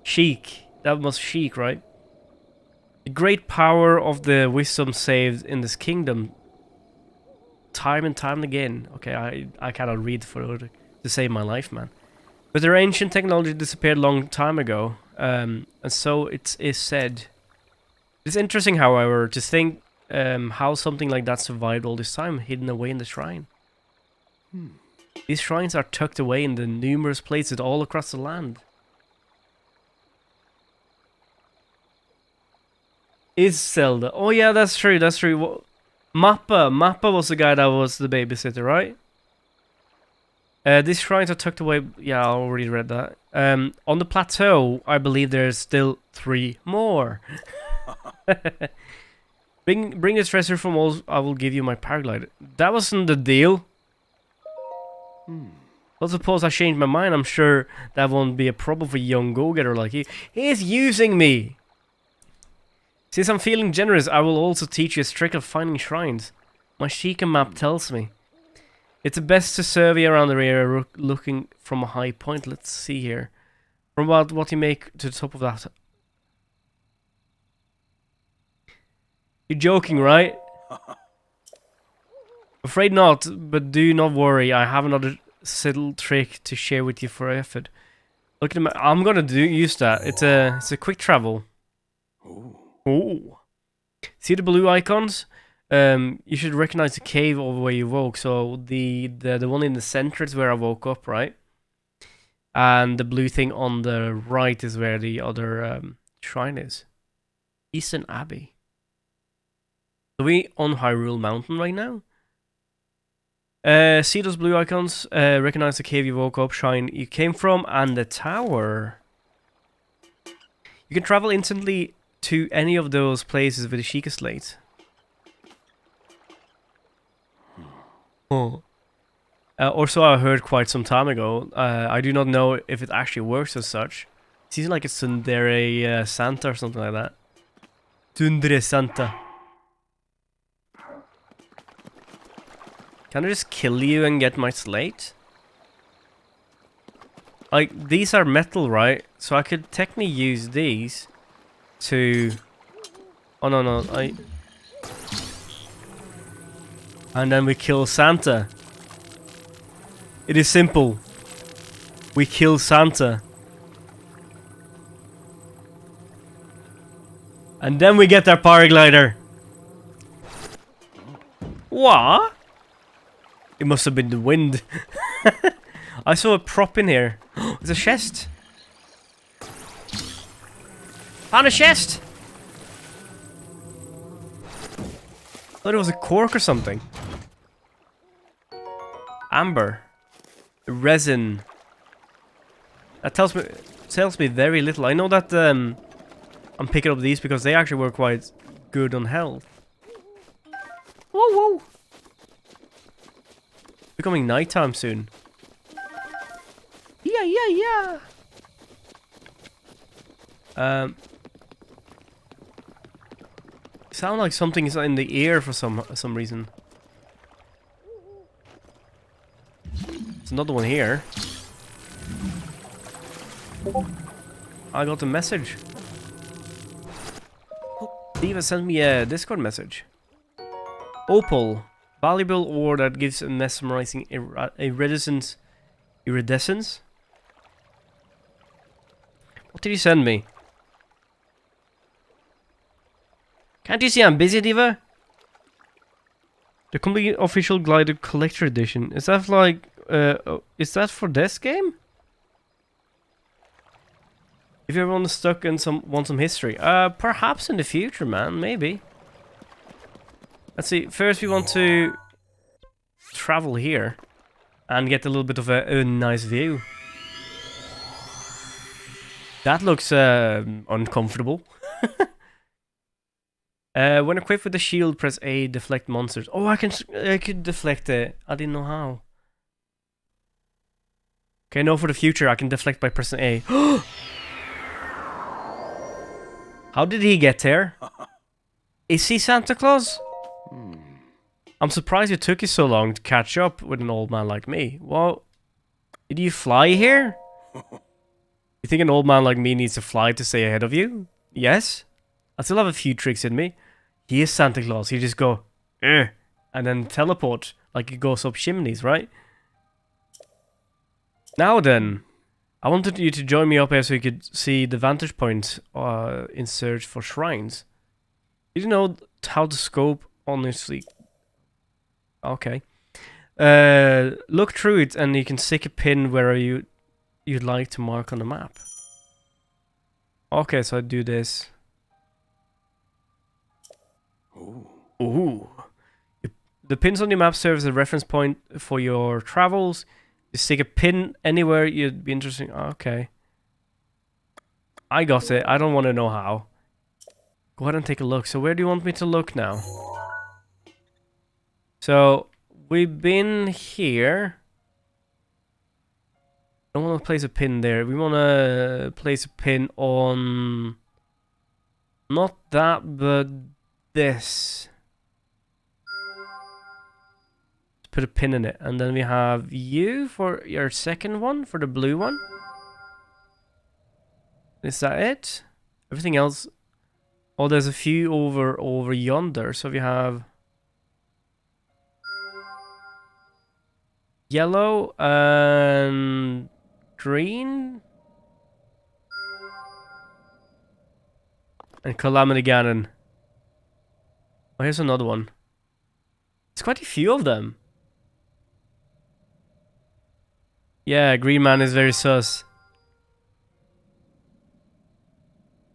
Sheik. That was Sheik, right? The great power of the wisdom saved in this kingdom time and time again. Okay, I cannot read to save my life, man. But their ancient technology disappeared a long time ago, and so it is said. It's interesting, however, to think how something like that survived all this time, hidden away in the shrine. These shrines are tucked away in the numerous places all across the land. Is Zelda? Oh yeah, that's true. That's true. Mappa was the guy that was the babysitter, right? These shrines are tucked away. Yeah, I already read that. On the plateau, I believe there's still 3 more. Bring this treasure from all. I will give you my paraglider. That wasn't the deal. Well, suppose I change my mind. I'm sure that won't be a problem for young go-getter like he. He's using me. Since I'm feeling generous, I will also teach you a trick of finding shrines. My Sheikah map tells me. It's best to survey around the area looking from a high point. Let's see here. From about what you make to the top of that. You're joking, right? Afraid not, but do not worry. I have another subtle trick to share with you for effort. Look at the I'm gonna use that. It's a quick travel. Oh. See the blue icons? You should recognize the cave over where you woke. So the one in the center is where I woke up, right? And the blue thing on the right is where the other shrine is. Eastern Abbey. Are we on Hyrule Mountain right now? See those blue icons? Recognize the cave you woke up, shrine you came from, and the tower. You can travel instantly to any of those places with the Sheikah slate. Oh. Or so I heard quite some time ago. I do not know if it actually works as such. It seems like it's Tsundere Santa or something like that. Tsundere Santa. Can I just kill you and get my slate? Like, these are metal, right? So I could technically use these to... Oh, no, no. And then we kill Santa. It is simple. We kill Santa. And then we get our paraglider. What? It must have been the wind. I saw a prop in here. There's a chest. Found a chest! Thought it was a cork or something. Amber. Resin. That tells me very little. I know that I'm picking up these because they actually were quite good on health. Whoa, whoa. Becoming nighttime soon. Yeah, yeah, yeah. Sound like something is in the air for some reason. There's another one here. I got a message. Diva sent me a Discord message. Opal. Valuable ore that gives a mesmerizing iridescence. Iridescence? What did you send me? Can't you see I'm busy, Diva? The complete official glider collector edition. Is that like... is that for this game? If everyone is stuck and want some history. Perhaps in the future, man. Maybe. Let's see. First we want to travel here. And get a little bit of a nice view. That looks uncomfortable. When equipped with the shield, press A, deflect monsters. Oh, I could deflect it. I didn't know how. Okay, no, for the future, I can deflect by pressing A. How did he get there? Is he Santa Claus? I'm surprised it took you so long to catch up with an old man like me. Well, did you fly here? You think an old man like me needs to fly to stay ahead of you? Yes. I still have a few tricks in me. He is Santa Claus. You just go, and then teleport like it goes up chimneys, right? Now then, I wanted you to join me up here so you could see the vantage point in search for shrines. Did you know how to scope honestly? Okay. Look through it and you can stick a pin where you'd like to mark on the map. Okay, so I do this. Ooh. The pins on your map serve as a reference point for your travels. You stick a pin anywhere you'd be interested. Okay. I got it. I don't want to know how. Go ahead and take a look. So where do you want me to look now? So we've been here. I don't want to place a pin there. We want to place a pin on... Not that, but this. Put a pin in it. And then we have you for your second one, for the blue one. Is that it? Everything else... Oh, there's a few over yonder. So we have... Yellow and... Green? And Calamity Ganon. Oh, here's another one. There's quite a few of them. Yeah, Green Man is very sus.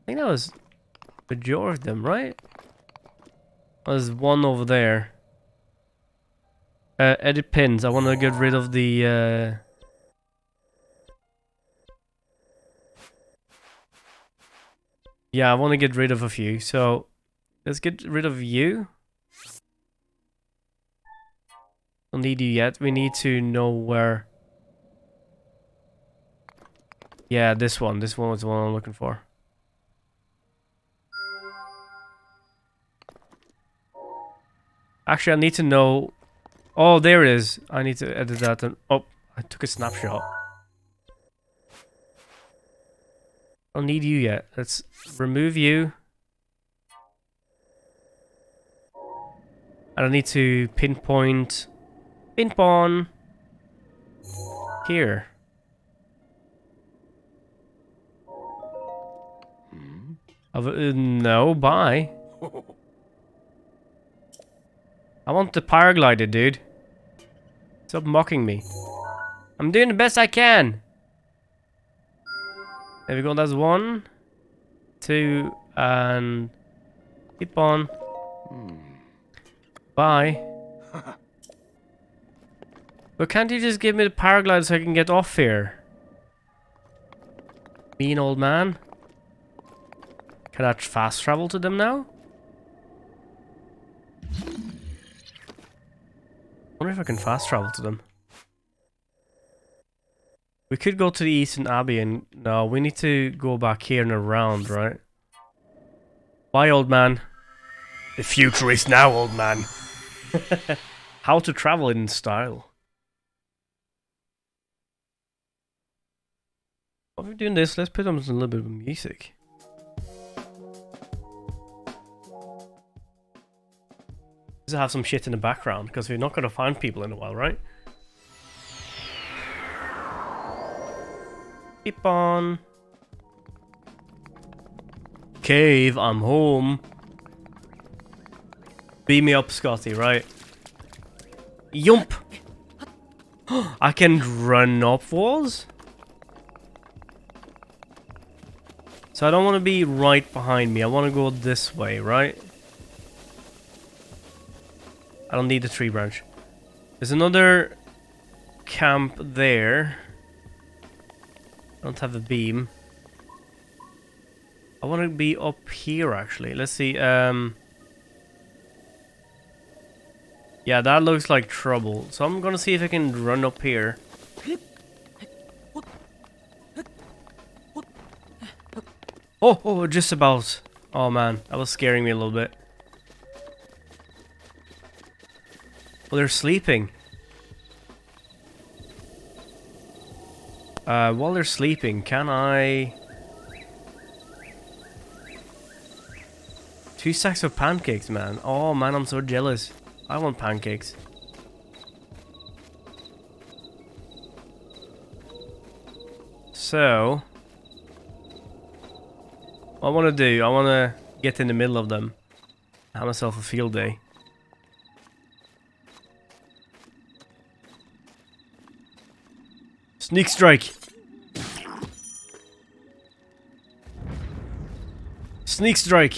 I think that was the majority of them, right? There's one over there. Edit pins. I want to get rid of the... Yeah, I want to get rid of a few. So, let's get rid of you. Don't need you yet. We need to know where... Yeah, this one. This one was the one I'm looking for. Actually, I need to know... Oh, there it is. I need to edit that. And... Oh, I took a snapshot. I don't need you yet. Let's remove you. I don't need to pinpoint here. No, bye. I want the paraglider, dude. Stop mocking me. I'm doing the best I can. There we go, that's 1, 2, and keep on. Bye. But can't you just give me the paraglider so I can get off here? Mean old man. Can I fast travel to them now? I wonder if I can fast travel to them. We could go to the Eastern Abbey and... No, we need to go back here and around, right? Bye, old man. The future is now, old man. How to travel in style. While we're doing this, let's put on a little bit of music. Just have some shit in the background, because we're not going to find people in a while, right? Keep on. Cave, I'm home. Beam me up, Scotty, right? Yump! I can run up walls? So I don't want to be right behind me. I want to go this way, right? I don't need the tree branch. There's another camp there. I don't have a beam. I want to be up here, actually. Let's see. Yeah, that looks like trouble. So I'm gonna see if I can run up here. Oh, just about. Oh man, that was scaring me a little bit. Well, they're sleeping. While they're sleeping, can I... 2 stacks of pancakes, man. Oh man, I'm so jealous. I want pancakes. So... what I want to do, I want to get in the middle of them. Have myself a field day. Sneak strike! Sneak strike!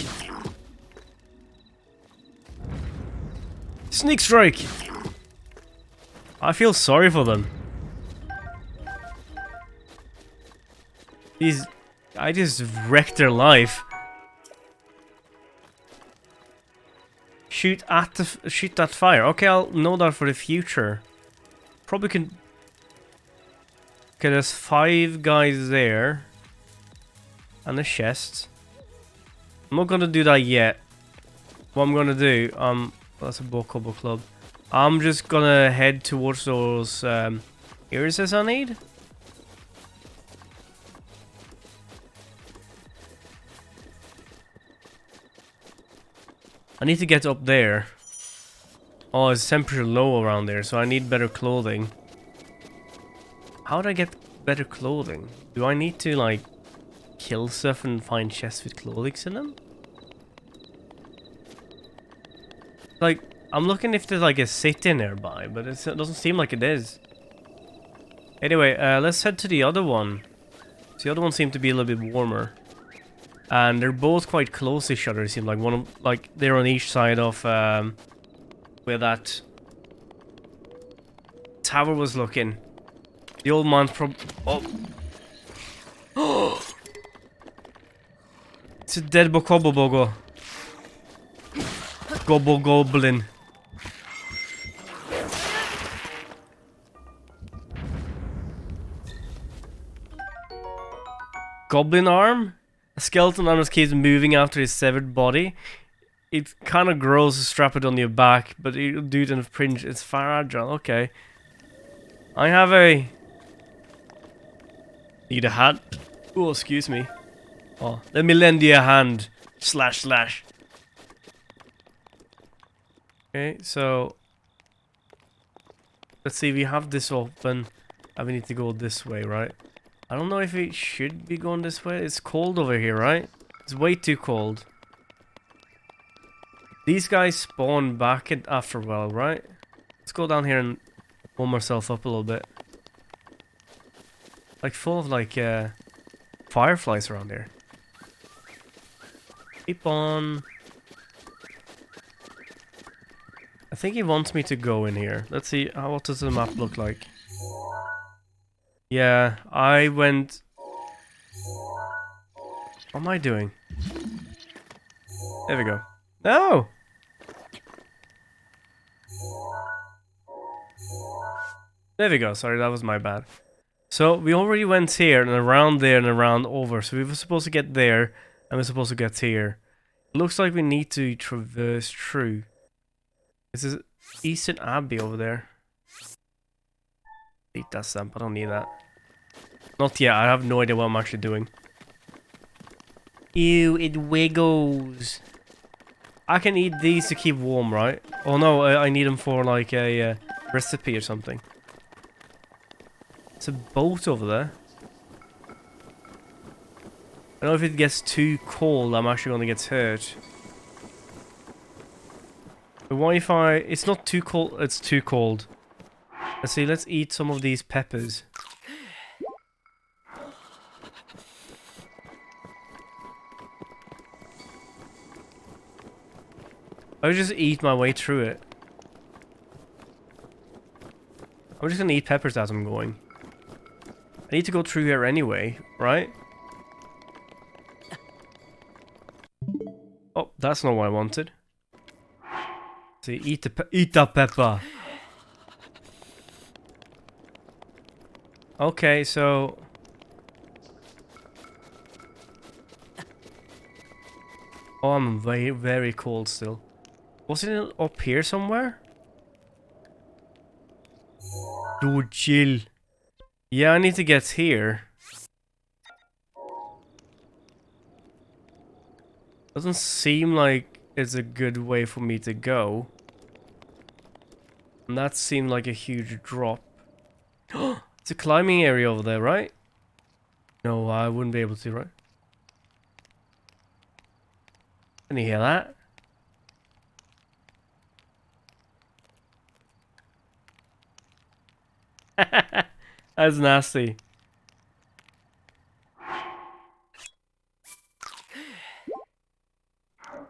Sneak strike! I feel sorry for them. I just wrecked their life. Shoot that fire. Okay, I'll know that for the future. Probably can... Okay, there's 5 guys there. And a chest. I'm not gonna do that yet. What I'm gonna do, that's a BOTW club. I'm just gonna head towards those irises I need. I need to get up there. Oh, it's temperature low around there, so I need better clothing. How do I get better clothing? Do I need to, like, kill stuff and find chests with clothing in them? Like, I'm looking if there's, like, a city nearby, but it doesn't seem like it is. Anyway, let's head to the other one. So the other one seemed to be a little bit warmer. And they're both quite close to each other, it seems like. Like, they're on each side of, where that tower was looking. The old man's Oh! It's a dead Bokobobogo. Gobble Goblin. Goblin arm? A skeleton arm just keeps moving after his severed body. It kind of grows to strap it on your back, but it'll do it in a fringe. It's fragile. Okay. I have a... Need a hat? Oh, excuse me. Oh, let me lend you a hand. Slash slash. Okay, so let's see. We have this open, and we need to go this way, right? I don't know if we should be going this way. It's cold over here, right? It's way too cold. These guys spawn back after a while, right? Let's go down here and warm ourselves up a little bit. Like full of like fireflies around here. Keep on. I think he wants me to go in here. Let's see. What does the map look like? Yeah, I went. What am I doing? There we go. No! There we go. Sorry, that was my bad. So we already went here and around there and around over. So we were supposed to get there and we're supposed to get here. It looks like we need to traverse through. This is Eastern Abbey over there. Eat that stamp. I don't need that. Not yet. I have no idea what I'm actually doing. Ew, it wiggles. I can eat these to keep warm, right? Oh no, I need them for like a recipe or something. It's a boat over there. I know if it gets too cold, I'm actually gonna get hurt. But what if it's not too cold, it's too cold. Let's see, let's eat some of these peppers. I'll just eat my way through it. I'm just gonna eat peppers as I'm going. I need to go through here anyway, right? Oh, that's not what I wanted. See, eat that pepper. Okay, so oh, I'm very, very cold still. Wasn't it up here somewhere? Dude, chill. Yeah, I need to get here. Doesn't seem like it's a good way for me to go. And that seemed like a huge drop. It's a climbing area over there, right? No, I wouldn't be able to, right? Can you hear that? That's nasty.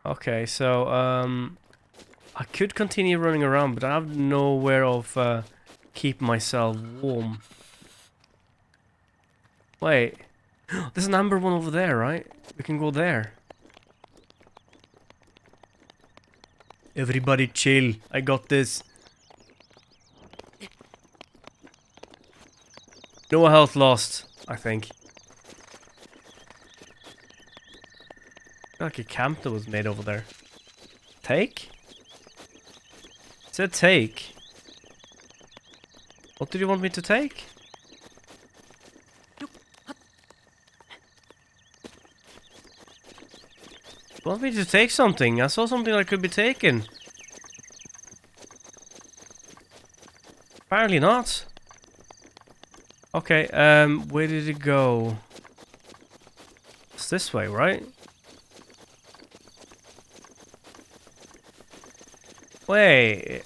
Okay, so I could continue running around, but I have nowhere of keeping myself warm. Wait, there's an amber one over there, right? We can go there. Everybody chill. I got this. No health lost, I think. Like a camp that was made over there. Take? It said take. What did you want me to take? You want me to take something? I saw something that could be taken. Apparently not. Okay, where did it go? It's this way, right? Wait,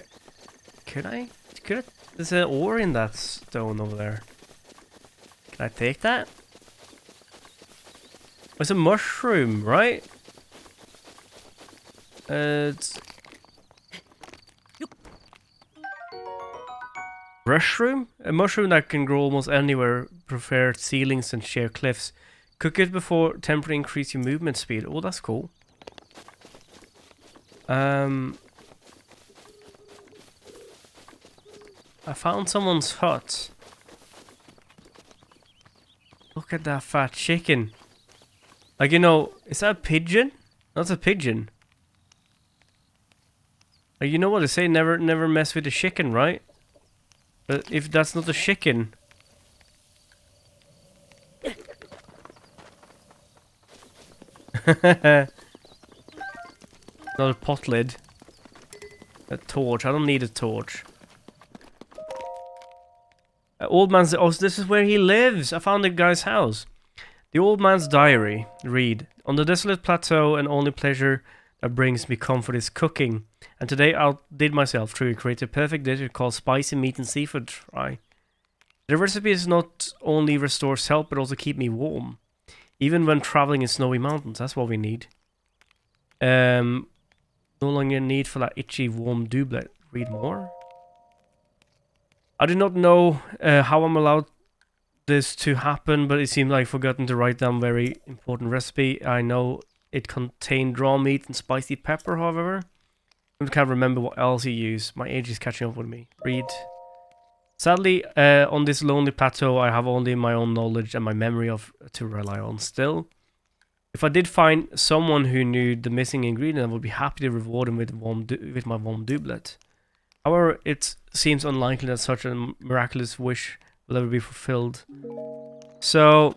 could I? There's an ore in that stone over there. Can I take that? It's a mushroom, right? It's mushroom? A mushroom that can grow almost anywhere, prefer ceilings and sheer cliffs. Cook it before temporarily increase your movement speed. Oh, that's cool. I found someone's hut. Look at that fat chicken. Like, you know, is that a pigeon? That's a pigeon. Like, you know what they say, never mess with a chicken, right? But if that's not a chicken... Another pot lid. A torch. I don't need a torch. Old man's... Oh, so this is where he lives. I found the guy's house. The old man's diary. Read. On the desolate plateau, and only pleasure that brings me comfort is cooking. And today I outdid myself through create a perfect dish called spicy meat and seafood fry. The recipe is not only restores health, but also keep me warm. Even when traveling in snowy mountains. That's what we need. No longer need for that itchy warm doublet. Read more. I do not know how I'm allowed this to happen, but it seemed like I've forgotten to write down very important recipe. I know it contained raw meat and spicy pepper, however. I can't remember what else he used. My age is catching up with me. Read. Sadly, on this lonely plateau, I have only my own knowledge and my memory of to rely on still. If I did find someone who knew the missing ingredient, I would be happy to reward him with my warm doublet. However, it seems unlikely that such a miraculous wish will ever be fulfilled. So,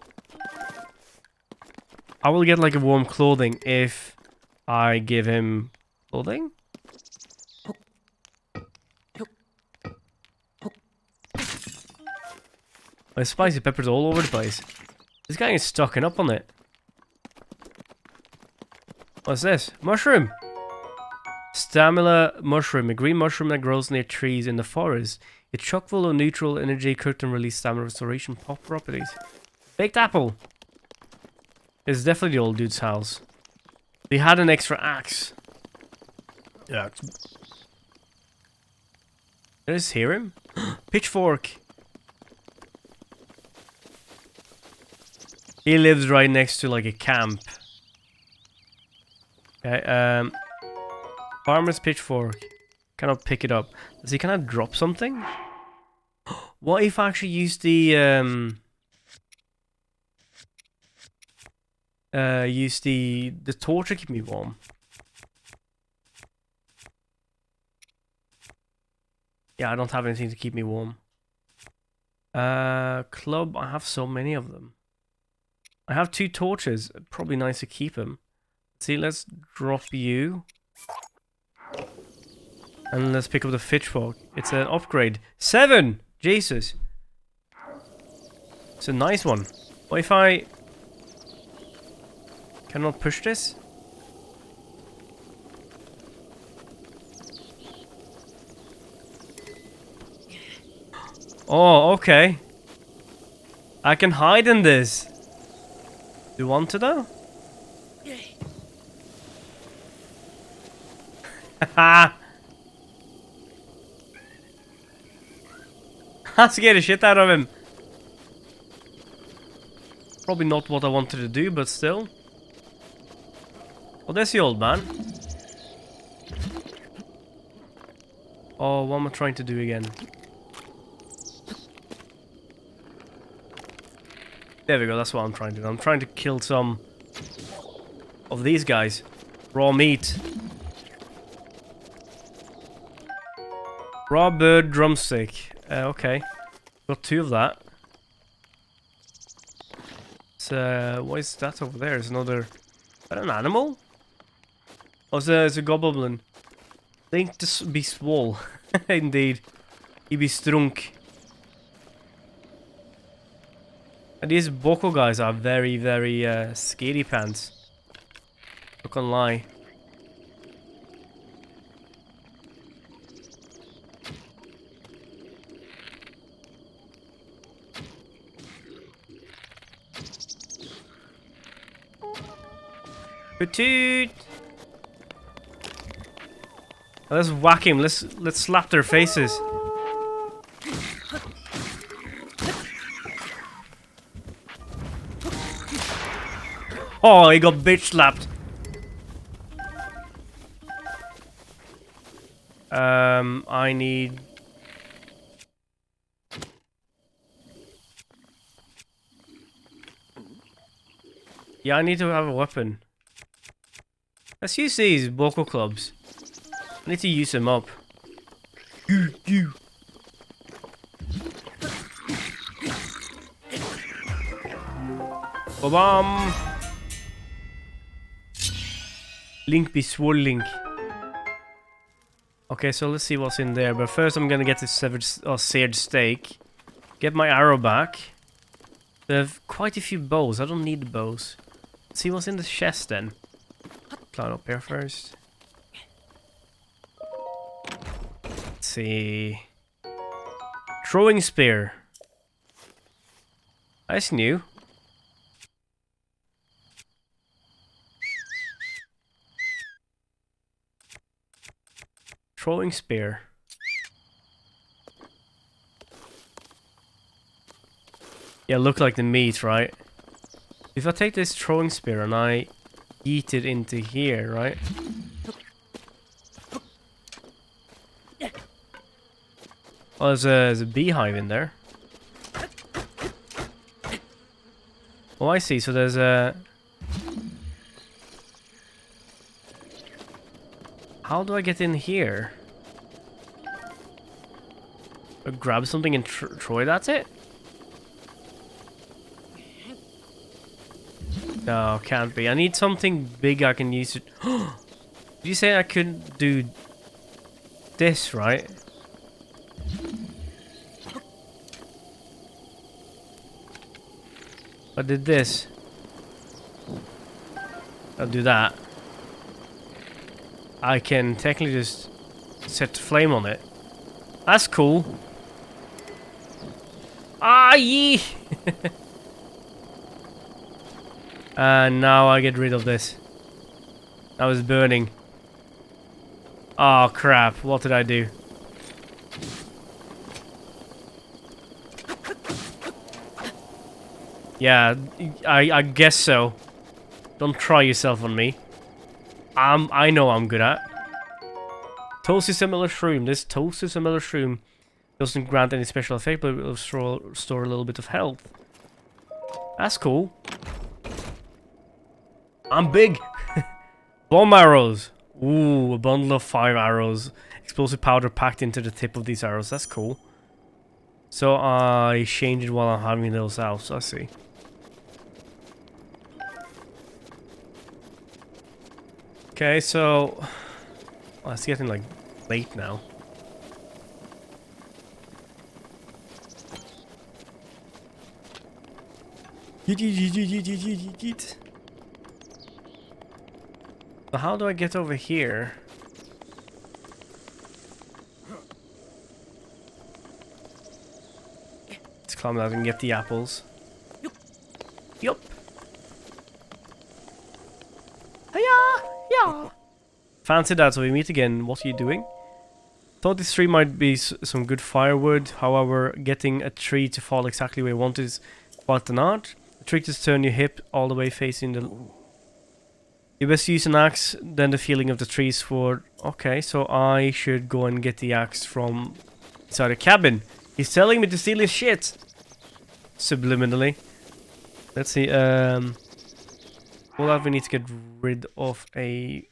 I will get like a warm clothing if I give him clothing. My spicy peppers all over the place. This guy is stocking up on it. What's this? Mushroom! Stamina mushroom, a green mushroom that grows near trees in the forest. It's chock full of neutral energy, cooked and release stamina restoration pop properties. Baked apple! It's definitely the old dude's house. They had an extra axe. Yeah. Did I just hear him? Pitchfork! He lives right next to like a camp. Okay, farmer's pitchfork. Cannot pick it up. Does he kind of drop something? What if I actually use the torch to keep me warm? Yeah, I don't have anything to keep me warm. Club, I have so many of them. I have 2 torches. Probably nice to keep them. See, let's drop you. And let's pick up the pitchfork. It's an upgrade. 7! Jesus. It's a nice one. What if I cannot push this? Oh, okay. I can hide in this. Do you want to though? Haha. I scared the shit out of him. Probably not what I wanted to do, but still. Oh, there's the old man. Oh, what am I trying to do again? There we go, that's what I'm trying to do. I'm trying to kill some of these guys. Raw meat. Raw bird drumstick. Okay. Got 2 of that. So, what is that over there? Is another... Is that an animal? Oh, it's a goblin. Think to be swole. Indeed. He be strunk. And these Boko guys are very, very scaredy pants. Not gonna lie. Toot! Let's whack him. Let's slap their faces. Oh, he got bitch slapped. I need... Yeah, I need to have a weapon. Let's use these vocal clubs. I need to use them up. You. Ba-bam! Link be swole link. Okay, so let's see what's in there. But first I'm gonna get this seared steak. Get my arrow back. They have quite a few bows. I don't need the bows. Let's see what's in the chest then. Climb up here first. Let's see. Throwing spear. That's new. Throwing spear. Yeah, look like the meat, right? If I take this throwing spear and I yeet it into here, right? Oh, there's a beehive in there. Oh, I see. So there's a... How do I get in here? Grab something and throw it at it? No, can't be. I need something big I can use it. Did you say I couldn't do this, right? I did this. I'll do that. I can technically just set flame on it. That's cool. Ah, yee! And now I get rid of this. That was burning. Oh crap, what did I do? Yeah, I guess so. Don't try yourself on me. I know I'm good at. Toasty similar shroom. This toasty similar shroom doesn't grant any special effect, but it will store a little bit of health. That's cool. I'm big. Bomb arrows. Ooh, a bundle of 5 arrows. Explosive powder packed into the tip of these arrows. That's cool. So I changed it while I'm having those out. So I see. Okay, so oh, it's getting like late now. So how do I get over here? Let's climb out and get the apples. Yup. Hiya! Yeah. Fancy that, so we meet again. What are you doing? Thought this tree might be some good firewood. However, getting a tree to fall exactly where you want is quite an art. The trick is turn your hip all the way facing the... You best use an axe, then the feeling of the trees for... Okay, so I should go and get the axe from inside a cabin. He's telling me to steal his shit. Subliminally. Let's see, well, that we need to get rid of a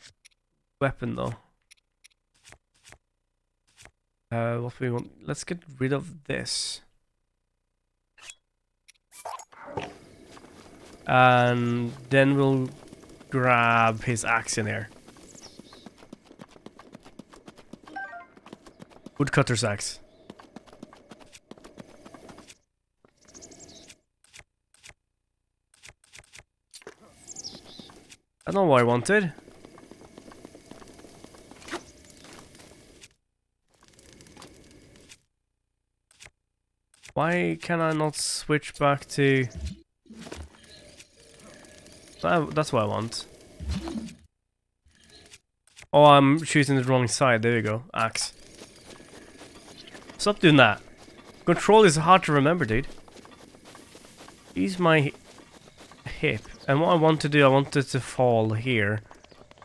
weapon though. What do we want? Let's get rid of this. And then we'll grab his axe in here. Woodcutter's axe. I don't know what I wanted. Why can I not switch back to... That's what I want. Oh, I'm choosing the wrong side. There you go. Axe. Stop doing that. Control is hard to remember, dude. Use my hip. And what I want to do, I want it to fall here.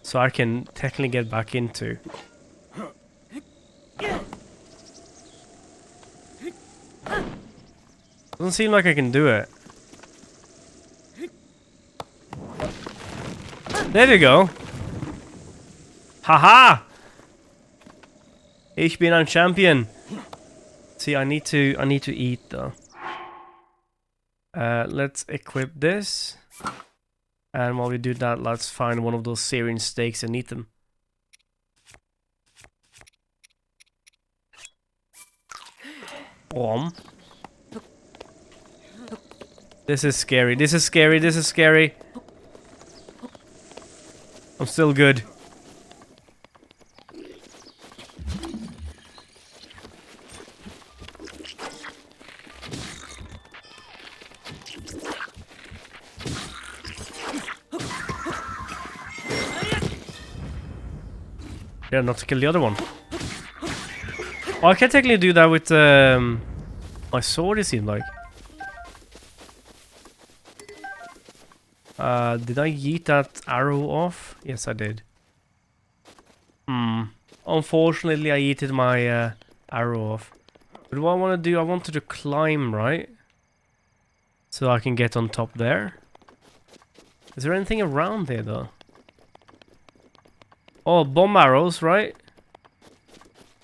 So I can technically get back into. Doesn't seem like I can do it. There we go. Haha! Ich bin ein Champion. See, I need to eat though. Let's equip this. And while we do that, let's find one of those Syrian steaks and eat them. This is scary. This is scary. This is scary. I'm still good. Yeah, not to kill the other one. Oh, I can technically do that with my sword, it seemed like. Did I yeet that arrow off? Yes, I did. Unfortunately, I yeeted my arrow off. But what I want to do, I wanted to climb, right? So I can get on top there. Is there anything around there, though? Oh, bomb arrows, right?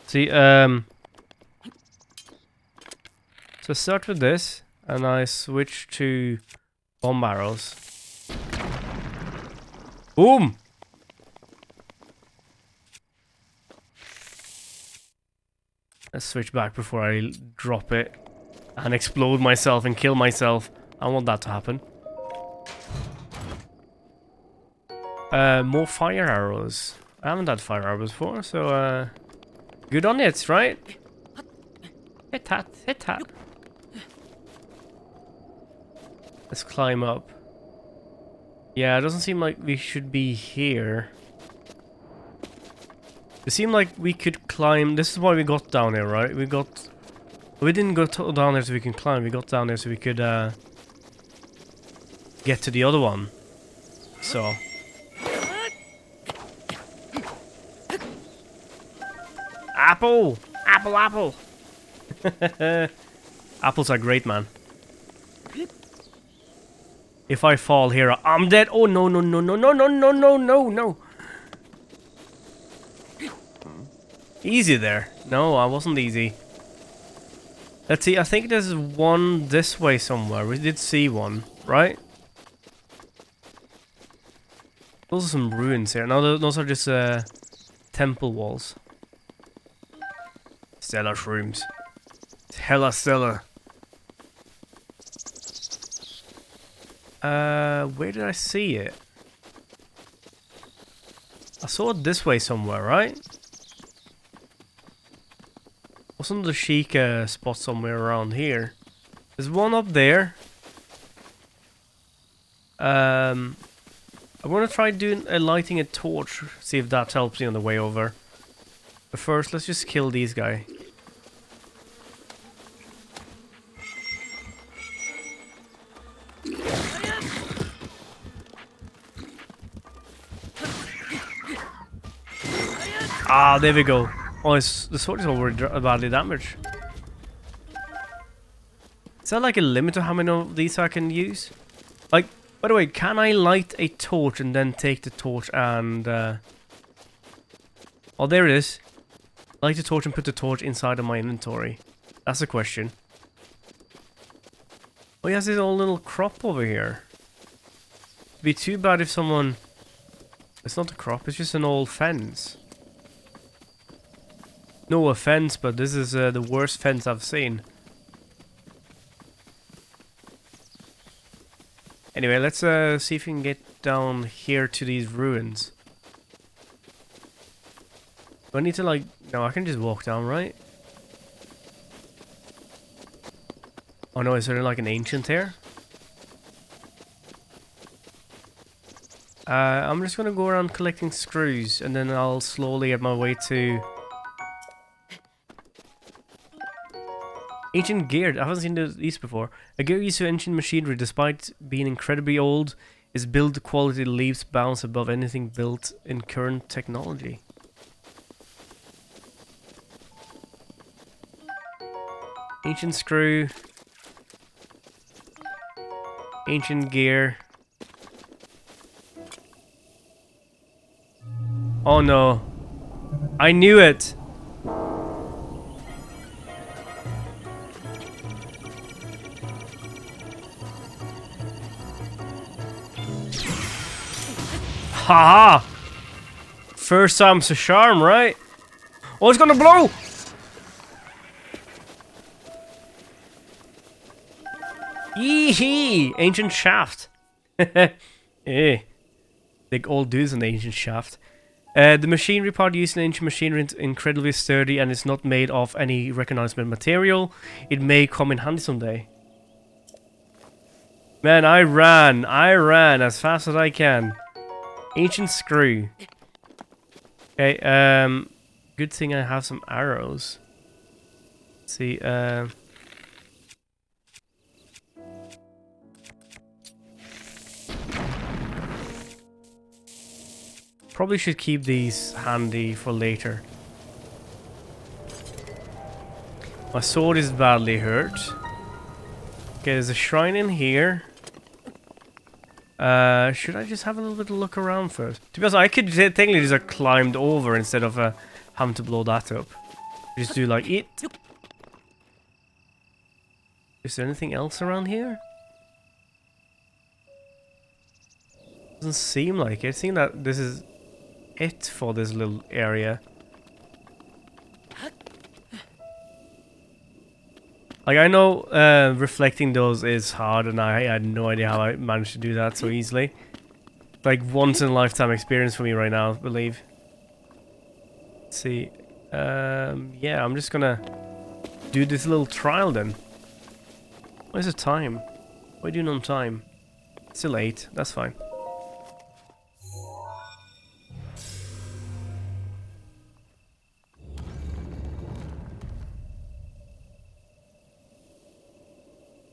See, so I start with this, and I switch to bomb arrows. Boom! Let's switch back before I drop it and explode myself and kill myself. I want that to happen. More fire arrows. I haven't had fire arrows before, so good on it, right? Hit that, hit that. Let's climb up. Yeah, it doesn't seem like we should be here. It seemed like we could climb. This is why we got down here, right? We didn't go down there so we can climb. We got down there so we could get to the other one. So. Apple! Apple, apple! Apples are great, man. If I fall here, I'm dead. Oh, no, no, no, no, no, no, no, no, no, no. Easy there. No, I wasn't easy. Let's see, I think there's one this way somewhere. We did see one, right? Those are some ruins here. No, those are just temple walls. Stellar shrooms. Hella stellar. Where did I see it? I saw it this way somewhere, right? Wasn't the chic spot somewhere around here? There's one up there. I want to try doing lighting a torch. See if that helps me on the way over. But first, let's just kill these guys. Ah, there we go. Oh, the sword is already badly damaged. Is that like a limit to how many of these I can use? Like, by the way, can I light a torch and then take the torch and... Oh, there it is. Light the torch and put the torch inside of my inventory. That's the question. Oh, he has this old little crop over here. It'd be too bad if someone... It's not a crop, it's just an old fence. No offense, but this is the worst fence I've seen. Anyway, let's see if we can get down here to these ruins. Do I need to like... No, I can just walk down, right? Oh no, is there like an ancient here? I'm just gonna go around collecting screws and then I'll slowly get my way to... Ancient gear. I haven't seen these before. A gear used to ancient machinery, despite being incredibly old, its build quality leaps bounds above anything built in current technology. Ancient screw. Ancient gear. Oh no. I knew it! Haha! First time's a charm, right? Oh, it's gonna blow! Yee-hee! Ancient shaft. Eh. Big old dudes in the ancient shaft. The machinery part used in ancient machinery is incredibly sturdy and is not made of any recognizable material. It may come in handy someday. Man, I ran as fast as I can. Ancient screw. Okay, good thing I have some arrows. Let's see, probably should keep these handy for later. My sword is badly hurt. Okay, there's a shrine in here. Should I just have a little bit of look around first? To be honest, I could technically just have climbed over instead of having to blow that up. Just do like it. Is there anything else around here? Doesn't seem like it. I think that this is it for this little area. Like, I know reflecting those is hard, and I had no idea how I managed to do that so easily. Like, once in a lifetime experience for me right now, I believe. Let's see. Yeah, I'm just gonna do this little trial then. What is the time? What are you doing on time? Still 8, that's fine.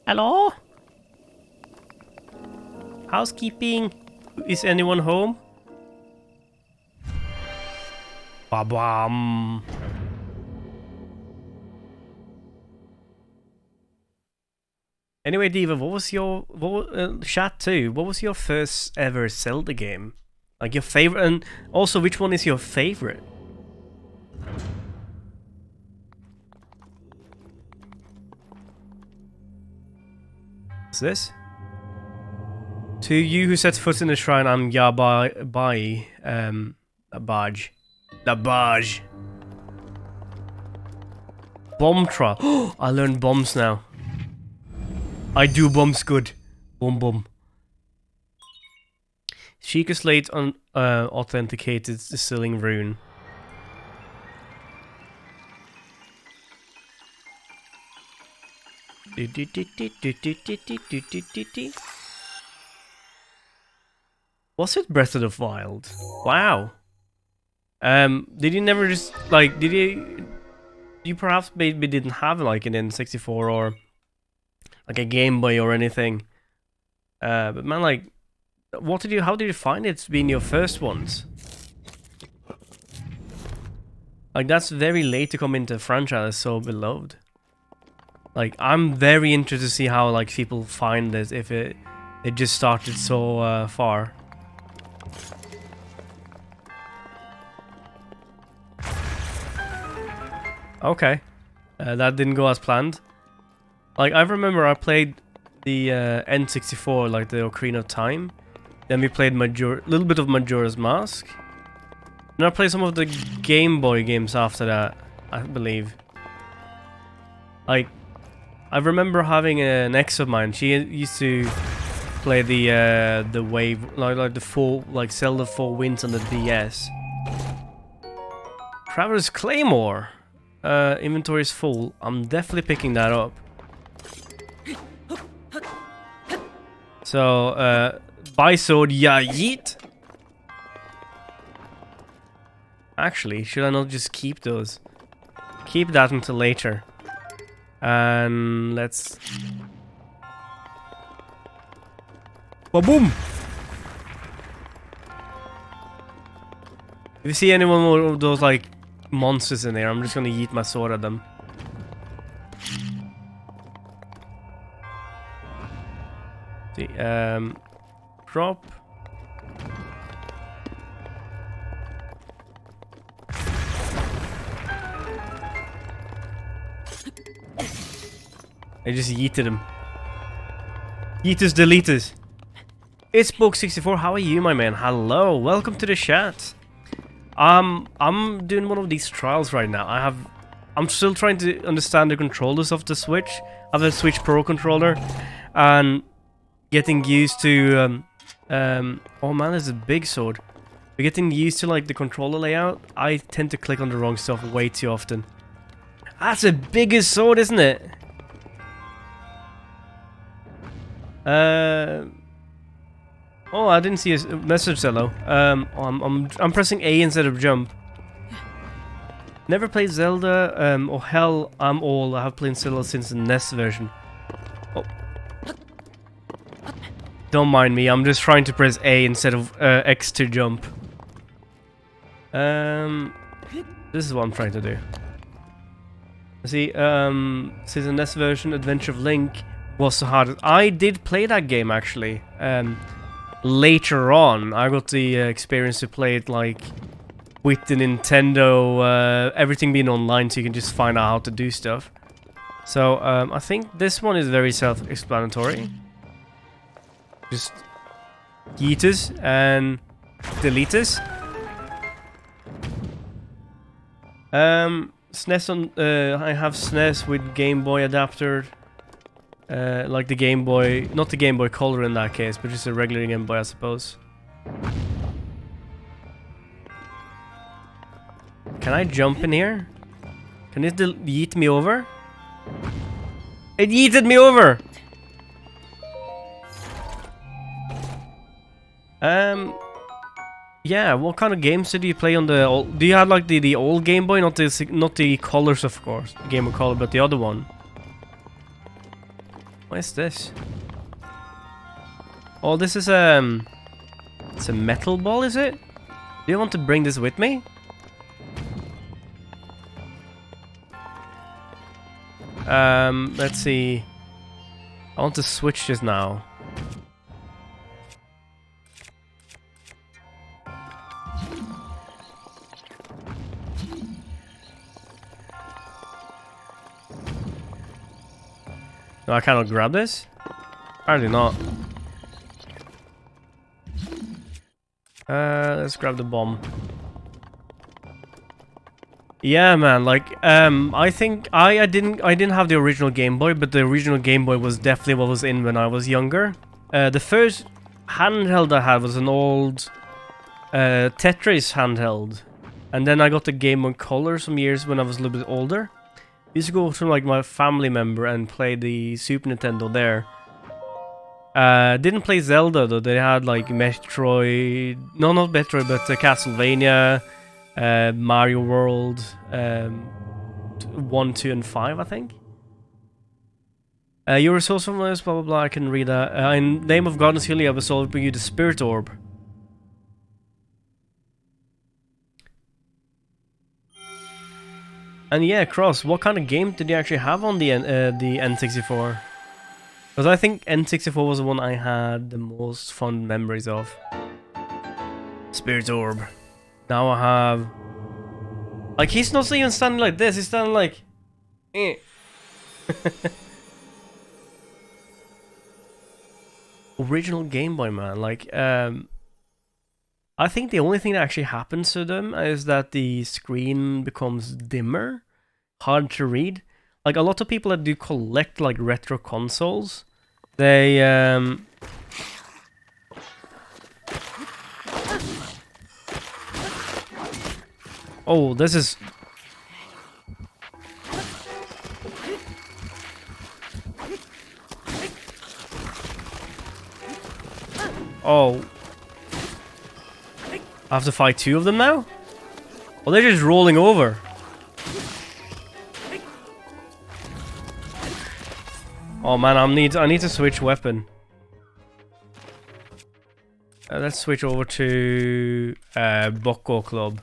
Hello? Housekeeping? Is anyone home? Ba-bam. Anyway, Diva, what was your chat too? What was your first ever Zelda game? Like your favorite, and also which one is your favorite? What's this? To you who sets foot in the shrine, I'm Yabai, a barge. The barge. Bomb trial. Oh, I learned bombs now. I do bombs good. Boom boom. Sheikah Slate authenticated the sealing rune. Was it Breath of the Wild? Wow. Did you never just like? Did you perhaps maybe didn't have like an N64 or like a Game Boy or anything? But man, like, how did you find it being your first ones? Like, that's very late to come into a franchise so beloved. Like, I'm very interested to see how like people find this if it just started so far. Okay, that didn't go as planned. Like, I remember I played the N64, like the Ocarina of Time. Then we played little bit of Majora's Mask. And I played some of the Game Boy games after that, I believe. Like, I remember having an ex of mine. She used to play the wave, like the full, like Zelda 4 Winds on the DS. Traveler's Claymore. Inventory is full. I'm definitely picking that up. So, buy sword, yeah, yeet. Actually, should I not just keep those? Keep that until later. And let's... Ba-boom! If you see any more of those, like, monsters in there, I'm just gonna yeet my sword at them. See, drop. I just yeeted him. Yeeters deleters. It's Book64. How are you, my man? Hello, welcome to the chat. I'm doing one of these trials right now. I'm still trying to understand the controllers of the Switch. I have a Switch Pro controller, and getting used to oh man, there's a big sword. We're getting used to like the controller layout. I tend to click on the wrong stuff way too often. That's a bigger sword, isn't it? Oh, I didn't see a message, hello. I'm pressing A instead of jump. Never played Zelda, or hell, I'm old. I have played Zelda since the NES version. Oh. Don't mind me, I'm just trying to press A instead of X to jump. This is what I'm trying to do. See, since the NES version, Adventure of Link was the hardest. I did play that game actually. Later on, I got the experience to play it like with the Nintendo, everything being online, so you can just find out how to do stuff. So I think this one is very self-explanatory. Just yeet us and delete us. SNES on I have SNES with Game Boy adapter. Like the Game Boy, not the Game Boy Color in that case, but just a regular Game Boy, I suppose. Can I jump in here? Can it yeet me over? It yeeted me over! Yeah, what kind of games did you play on the old... Do you have like the old Game Boy? Not the Colors, of course. The Game Boy Color, but the other one. What is this? Oh, this is it's a metal ball, is it? Do you want to bring this with me? Let's see. I want to switch this now. No, I cannot grab this? Apparently not. Let's grab the bomb. Yeah, man, like, I think I didn't have the original Game Boy, but the original Game Boy was definitely what was in when I was younger. The first handheld I had was an old Tetris handheld. And then I got the Game Boy Color some years when I was a little bit older. I used to go to like my family member and play the Super Nintendo there. Didn't play Zelda though. They had like Metroid, no, not Metroid, but Castlevania, Mario World, 1, 2, and 5, I think. You're resourceful from this, blah blah blah. I can read that. In name of God and Healy, I will solve for you the Spirit Orb. And yeah, Cross, what kind of game did you actually have on the N64? Because I think N64 was the one I had the most fond memories of. Spirit Orb. Now I have... Like, he's not even standing like this, he's standing like... Eh. Original Game Boy, man. Like, I think the only thing that actually happens to them is that the screen becomes dimmer, hard to read. Like a lot of people that do collect like retro consoles, they oh, this is... Oh. I have to fight two of them now? Well, they're just rolling over. Oh man, I need to switch weapon. Let's switch over to Boko Club.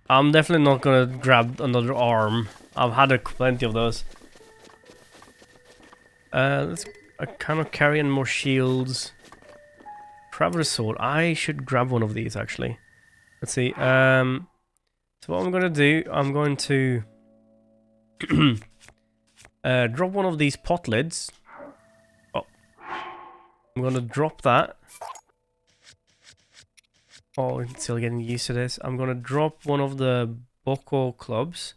I'm definitely not gonna grab another arm. I've had plenty of those. Let's kind of carry in more shields. Traveler's Sword. I should grab one of these actually. Let's see. So what I'm gonna do, I'm going to drop one of these pot lids. Oh. I'm gonna drop that. Oh, I'm still getting used to this. I'm gonna drop one of the Boko clubs.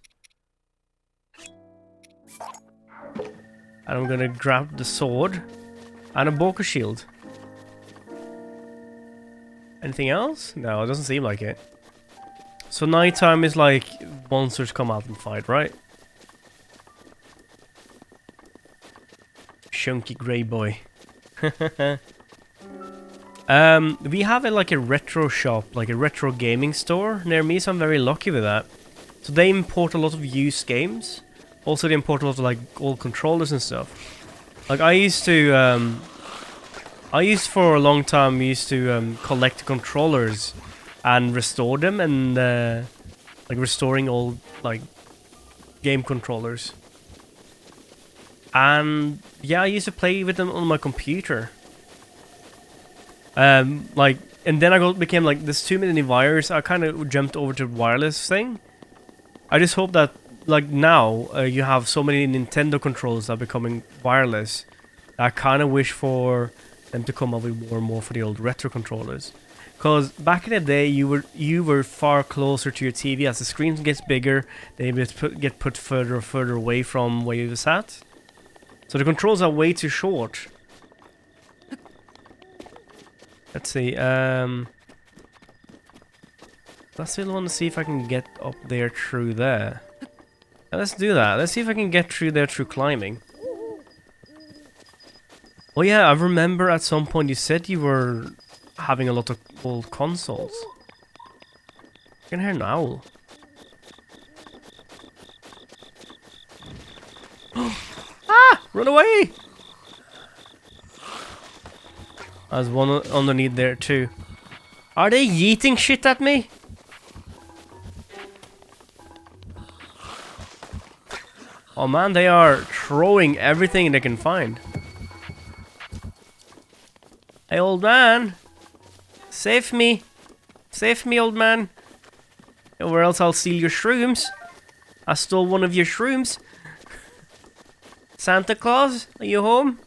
And I'm gonna grab the sword and a Boko shield. Anything else? No, it doesn't seem like it. So nighttime is like monsters come out and fight, right? Chunky grey boy. We have like a retro shop, like a retro gaming store near me, so I'm very lucky with that. So they import a lot of used games. Also they import a lot of like old controllers and stuff. Like I used for a long time, collect controllers and restore them, and like restoring old like game controllers. And yeah, I used to play with them on my computer. Like, and then became like, there's too many wires. I kind of jumped over to wireless thing. I just hope that like now you have so many Nintendo controllers that are becoming wireless. I kind of wish for them to come up with more and more for the old retro controllers. Because back in the day, you were far closer to your TV. As the screen gets bigger, they get put further and further away from where you were at. So the controls are way too short. Let's see. I still want to see if I can get up there through there. Yeah, let's do that. Let's see if I can get through there through climbing. Oh yeah, I remember at some point you said you were having a lot of old consoles. I can hear an owl. Ah! Run away! There's one underneath there too. Are they yeeting shit at me? Oh man, they are throwing everything they can find. Hey old man! Save me! Save me, old man! Or else I'll steal your shrooms. I stole one of your shrooms. Santa Claus, are you home?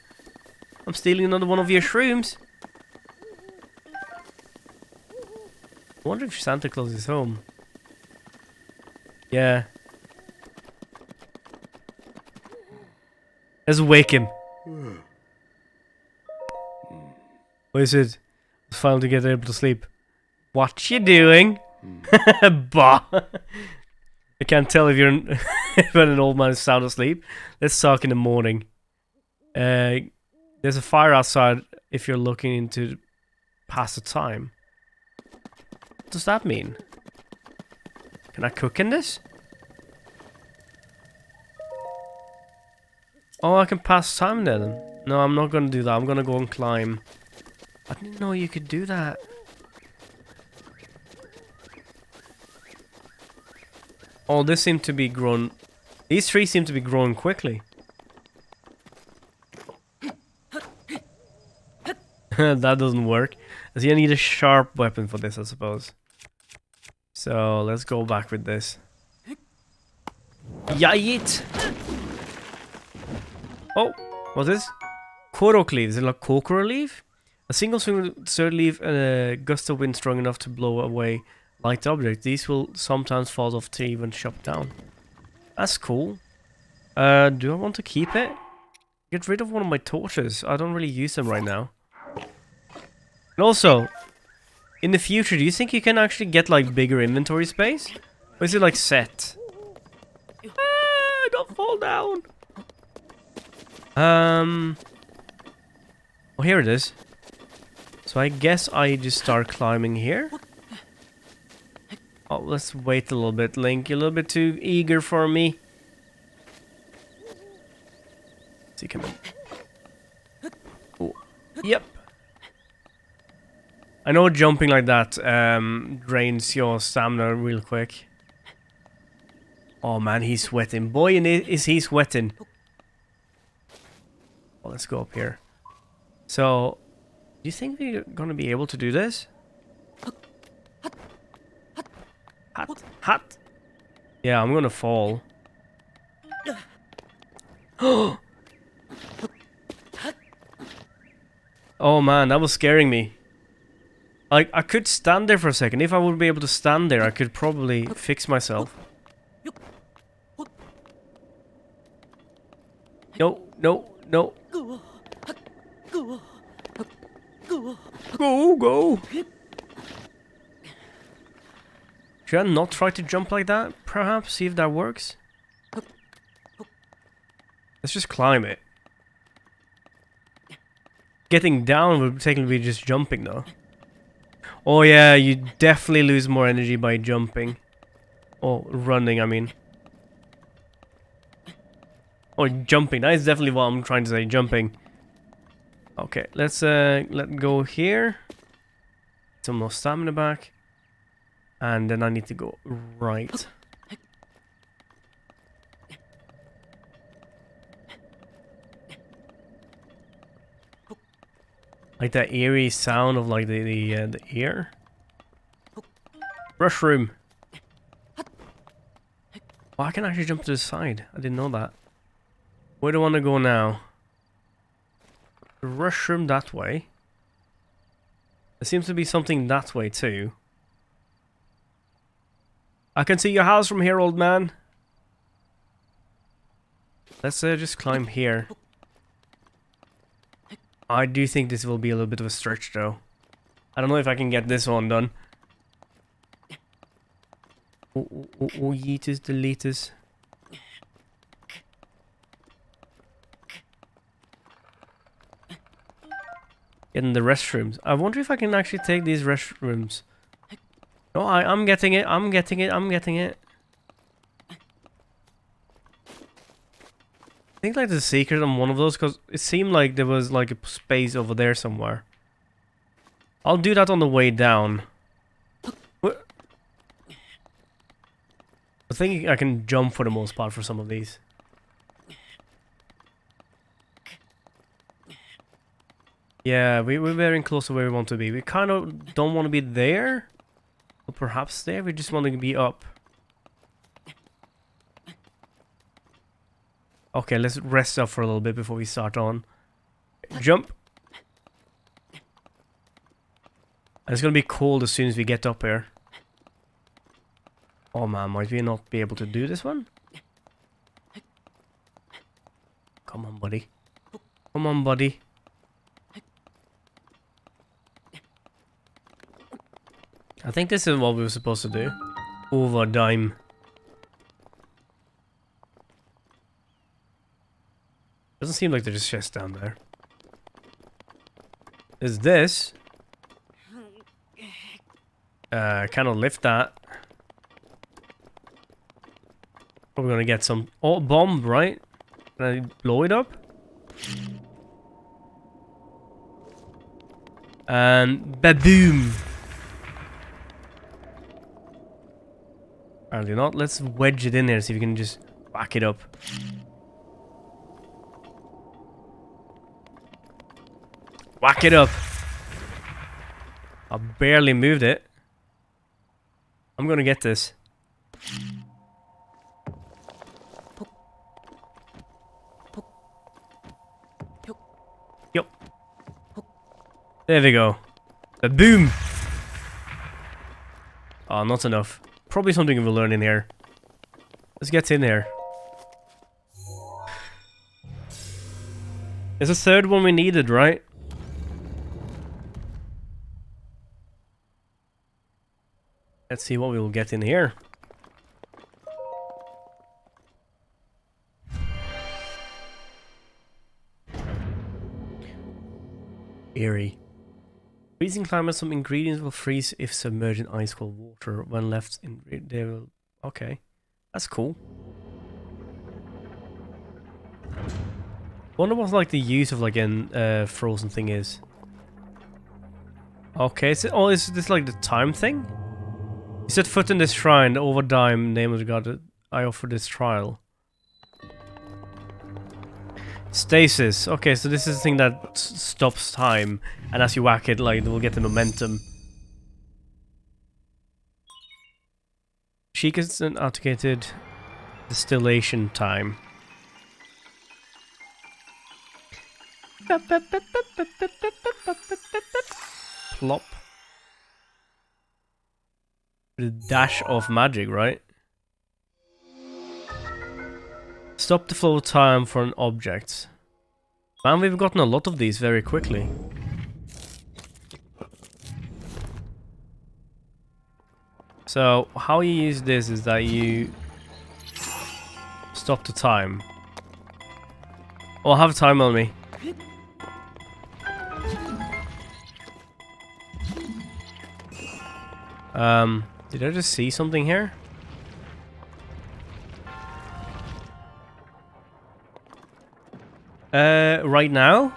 I'm stealing another one of your shrooms. I wonder if Santa Claus is home. Yeah. Let's wake him. What is it? It's finally to get able to sleep. What you doing? Bah. I can't tell if you're when an old man is sound asleep. Let's talk in the morning. There's a fire outside if you're looking into pass the time. What does that mean? Can I cook in this? Oh, I can pass time then. No, I'm not gonna do that. I'm gonna go and climb. I didn't know you could do that. Oh, this seemed to be grown. These trees seem to be growing quickly. That doesn't work. So you need a sharp weapon for this, I suppose. So let's go back with this. Yayit! Oh, what's this? Korok leaf. Is it like cocoa leaf? A single swing third leaf and a gust of wind strong enough to blow away light objects. These will sometimes fall off tree when chopped down. That's cool. Do I want to keep it? Get rid of one of my torches. I don't really use them right now. And also, in the future, do you think you can actually get like bigger inventory space? Or is it like set? Ah, don't fall down. Oh, here it is. So I guess I just start climbing here. Oh, let's wait a little bit, Link. You're a little bit too eager for me. Is he coming? Oh, yep. I know jumping like that drains your stamina real quick. Oh man, he's sweating. Boy, is he sweating. Well, let's go up here. So, do you think we're gonna be able to do this? Hot. Yeah, I'm gonna fall. Oh man, that was scaring me. Like, I could stand there for a second. If I would be able to stand there, I could probably fix myself. No, no, no. Go, go. Should I not try to jump like that? Perhaps, see if that works? Let's just climb it. Getting down would technically be just jumping though. Oh yeah, you definitely lose more energy by jumping. Or running, I mean. Or jumping, that is definitely what I'm trying to say, jumping. Okay, let's let go here. Some more stamina back. And then I need to go right. Like that eerie sound of like the ear. Rush room. Oh, I can actually jump to the side. I didn't know that. Where do I want to go now? The rush room that way. There seems to be something that way too. I can see your house from here, old man. Let's just climb here. I do think this will be a little bit of a stretch though. I don't know if I can get this one done. Oh, yeetus, deletus. Getting the restrooms. I wonder if I can actually take these restrooms. No, I'm getting it. I'm getting it. I'm getting it. I think like there's a secret on one of those because it seemed like there was like a space over there somewhere. I'll do that on the way down. What? I think I can jump for the most part for some of these. Yeah, we're very close to where we want to be. We kind of don't want to be there. Or perhaps there. We just want to be up. Okay, let's rest up for a little bit before we start on. Jump. And it's going to be cold as soon as we get up here. Oh man, might we not be able to do this one? Come on, buddy. Come on, buddy. I think this is what we were supposed to do. Over dime. Doesn't seem like there's chests down there. Is this? Cannot lift that. Probably gonna get some. Oh, bomb, right? Can I blow it up? And ba-boom! Apparently not. Let's wedge it in there, see if we can just back it up. Whack it up! I barely moved it. I'm gonna get this. Yup. There we go. Boom! Oh, not enough. Probably something we'll learn in here. Let's get in here. There's a third one we needed, right? Let's see what we will get in here. Eerie. Freezing climate, some ingredients will freeze if submerged in ice cold water. When left in, they will... Okay. That's cool. Wonder what like the use of like an frozen thing is. Okay, so, is this like the time thing? You set foot in this shrine, over dime, name of the god, I offer this trial. Stasis. Okay, so this is the thing that stops time, and as you whack it, like, we'll get the momentum. Sheik is an articulated distillation time. Plop. The dash of magic, right? Stop the flow of time for an object. Man, we've gotten a lot of these very quickly. So, how you use this is that you stop the time. Oh, I have time on me. Did I just see something here? Right now?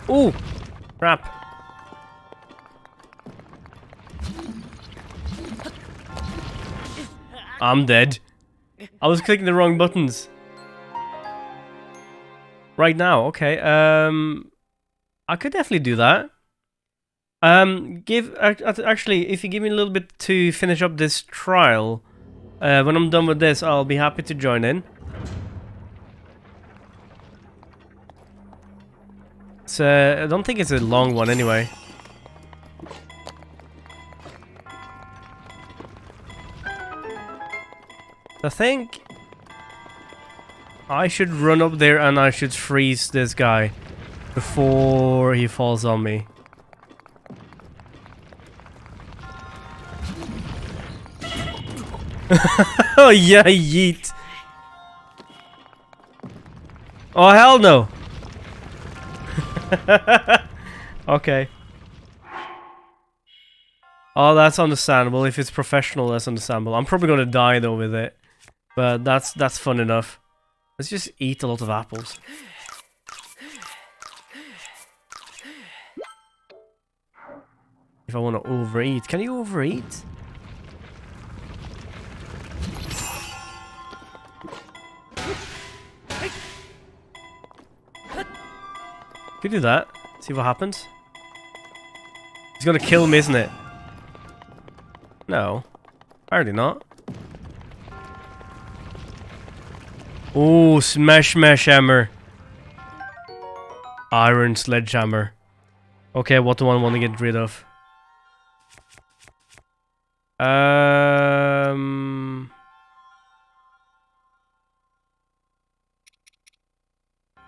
Oh, crap. I'm dead. I was clicking the wrong buttons. Right now, okay. I could definitely do that. Actually, if you give me a little bit to finish up this trial, when I'm done with this, I'll be happy to join in. I don't think it's a long one anyway. I think I should run up there and I should freeze this guy before he falls on me. Oh yeah, yeet. Oh hell no. Okay. Oh, that's understandable. If it's professional, that's understandable. I'm probably gonna die though with it. But that's fun enough. Let's just eat a lot of apples. If I want to overeat. Can you overeat? Could do that. See what happens. He's gonna kill me, isn't it? No. Apparently not. Oh, smash hammer. Iron sledgehammer. Okay, what do I want to get rid of?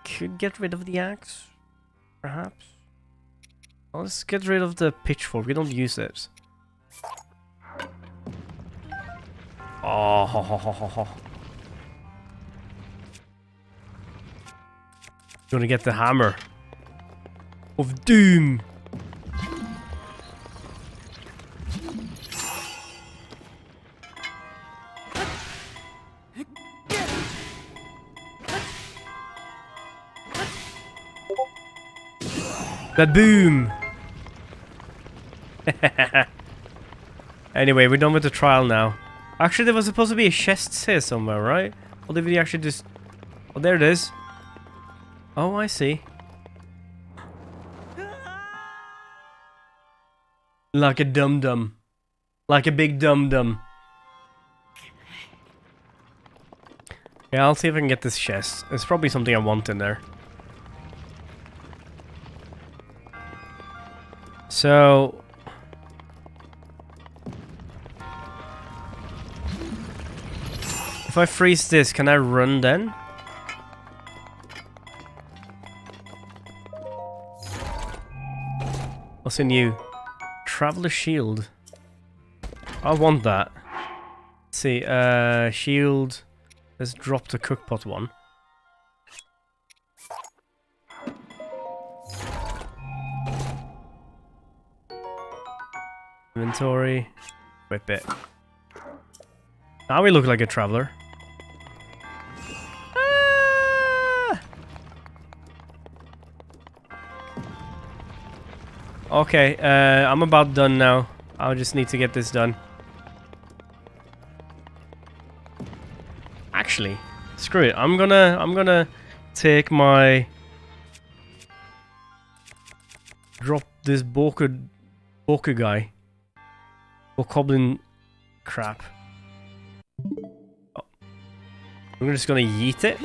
Could get rid of the axe, perhaps. Well, let's get rid of the pitchfork. We don't use it. Oh, ho, ho, ho, ho, ho. Gonna get the hammer of doom. Ba-boom! Anyway, we're done with the trial now. Actually, there was supposed to be a chest here somewhere, right? Or did we actually just... Oh, there it is. Oh, I see. Like a dum-dum. Like a big dum-dum. Yeah, I'll see if I can get this chest. There's probably something I want in there. So... if I freeze this, can I run then? What's in you? Traveler shield. I want that. Let's see, shield. Let's drop the cookpot one. Inventory. Whip it. Now we look like a traveler. Ah! Okay, I'm about done now. I'll just need to get this done. Actually, screw it. I'm gonna take my... drop this Boka guy. Bokoblin crap. Oh. I'm just gonna yeet it.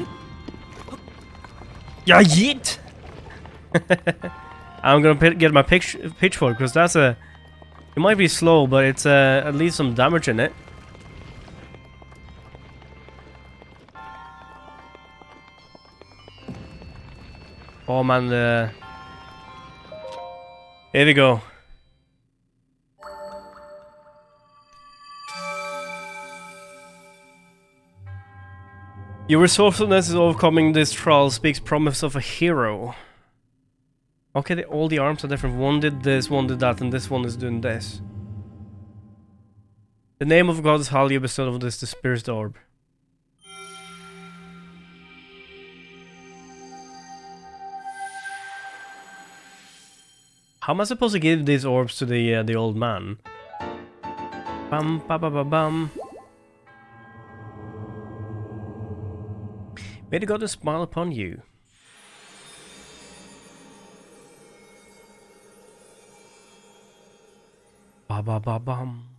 Yeah, yeet! I'm gonna get my pitchfork because that's a. It might be slow, but it's at least some damage in it. Oh man, here we go. Your resourcefulness is overcoming this trial speaks promise of a hero. Okay, all the arms are different. One did this, one did that, and this one is doing this. The name of God is highly bestowed on this, the Spirit Orb. How am I supposed to give these orbs to the old man? Bum ba ba ba bum. May the goddess smile upon you. Ba ba ba bum.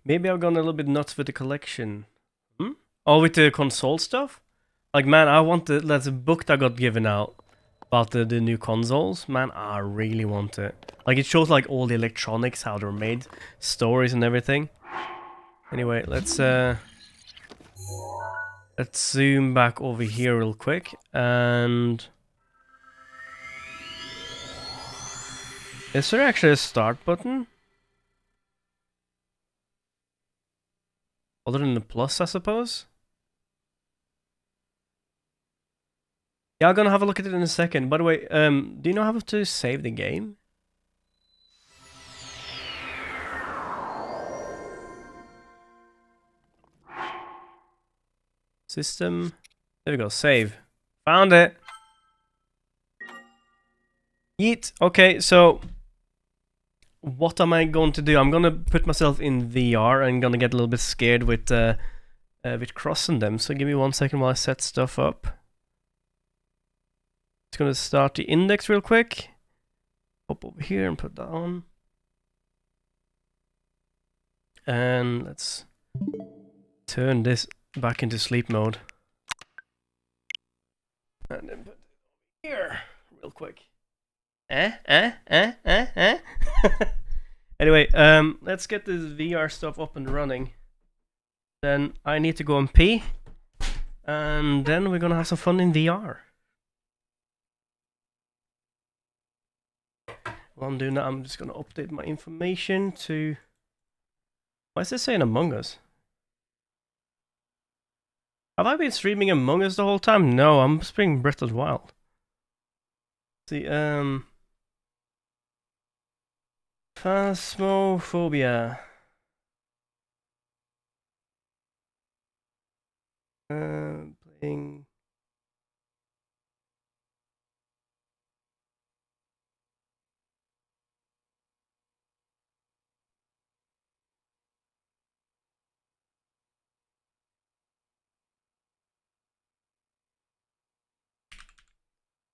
Maybe I've gone a little bit nuts with the collection. Hmm? Oh, with the console stuff? Like, man, I want the... That's a book that got given out about the new consoles. Man, I really want it. Like, it shows, like, all the electronics, how they're made, stories and everything. Anyway, let's zoom back over here real quick, and... Is there actually a start button? Other than the plus, I suppose? Yeah, I'm gonna have a look at it in a second. By the way, do you know how to save the game? System. There we go, save. Found it! Yeet! Okay, so... What am I going to do? I'm gonna put myself in VR and gonna get a little bit scared with crossing them. So give me 1 second while I set stuff up. Just gonna start the index real quick. Pop over here and put that on. And let's turn this back into sleep mode. And then put it here real quick. Anyway, let's get this VR stuff up and running. Then I need to go and pee. And then we're gonna have some fun in VR. While I'm doing that, I'm just gonna update my information to... Why is this saying Among Us? Have I been streaming Among Us the whole time? No, I'm streaming Breath of the Wild. See, Phasmophobia. Playing...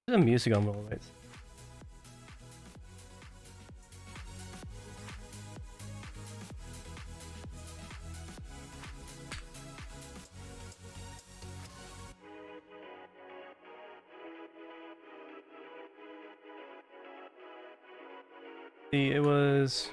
There's the music on all right. See, it was...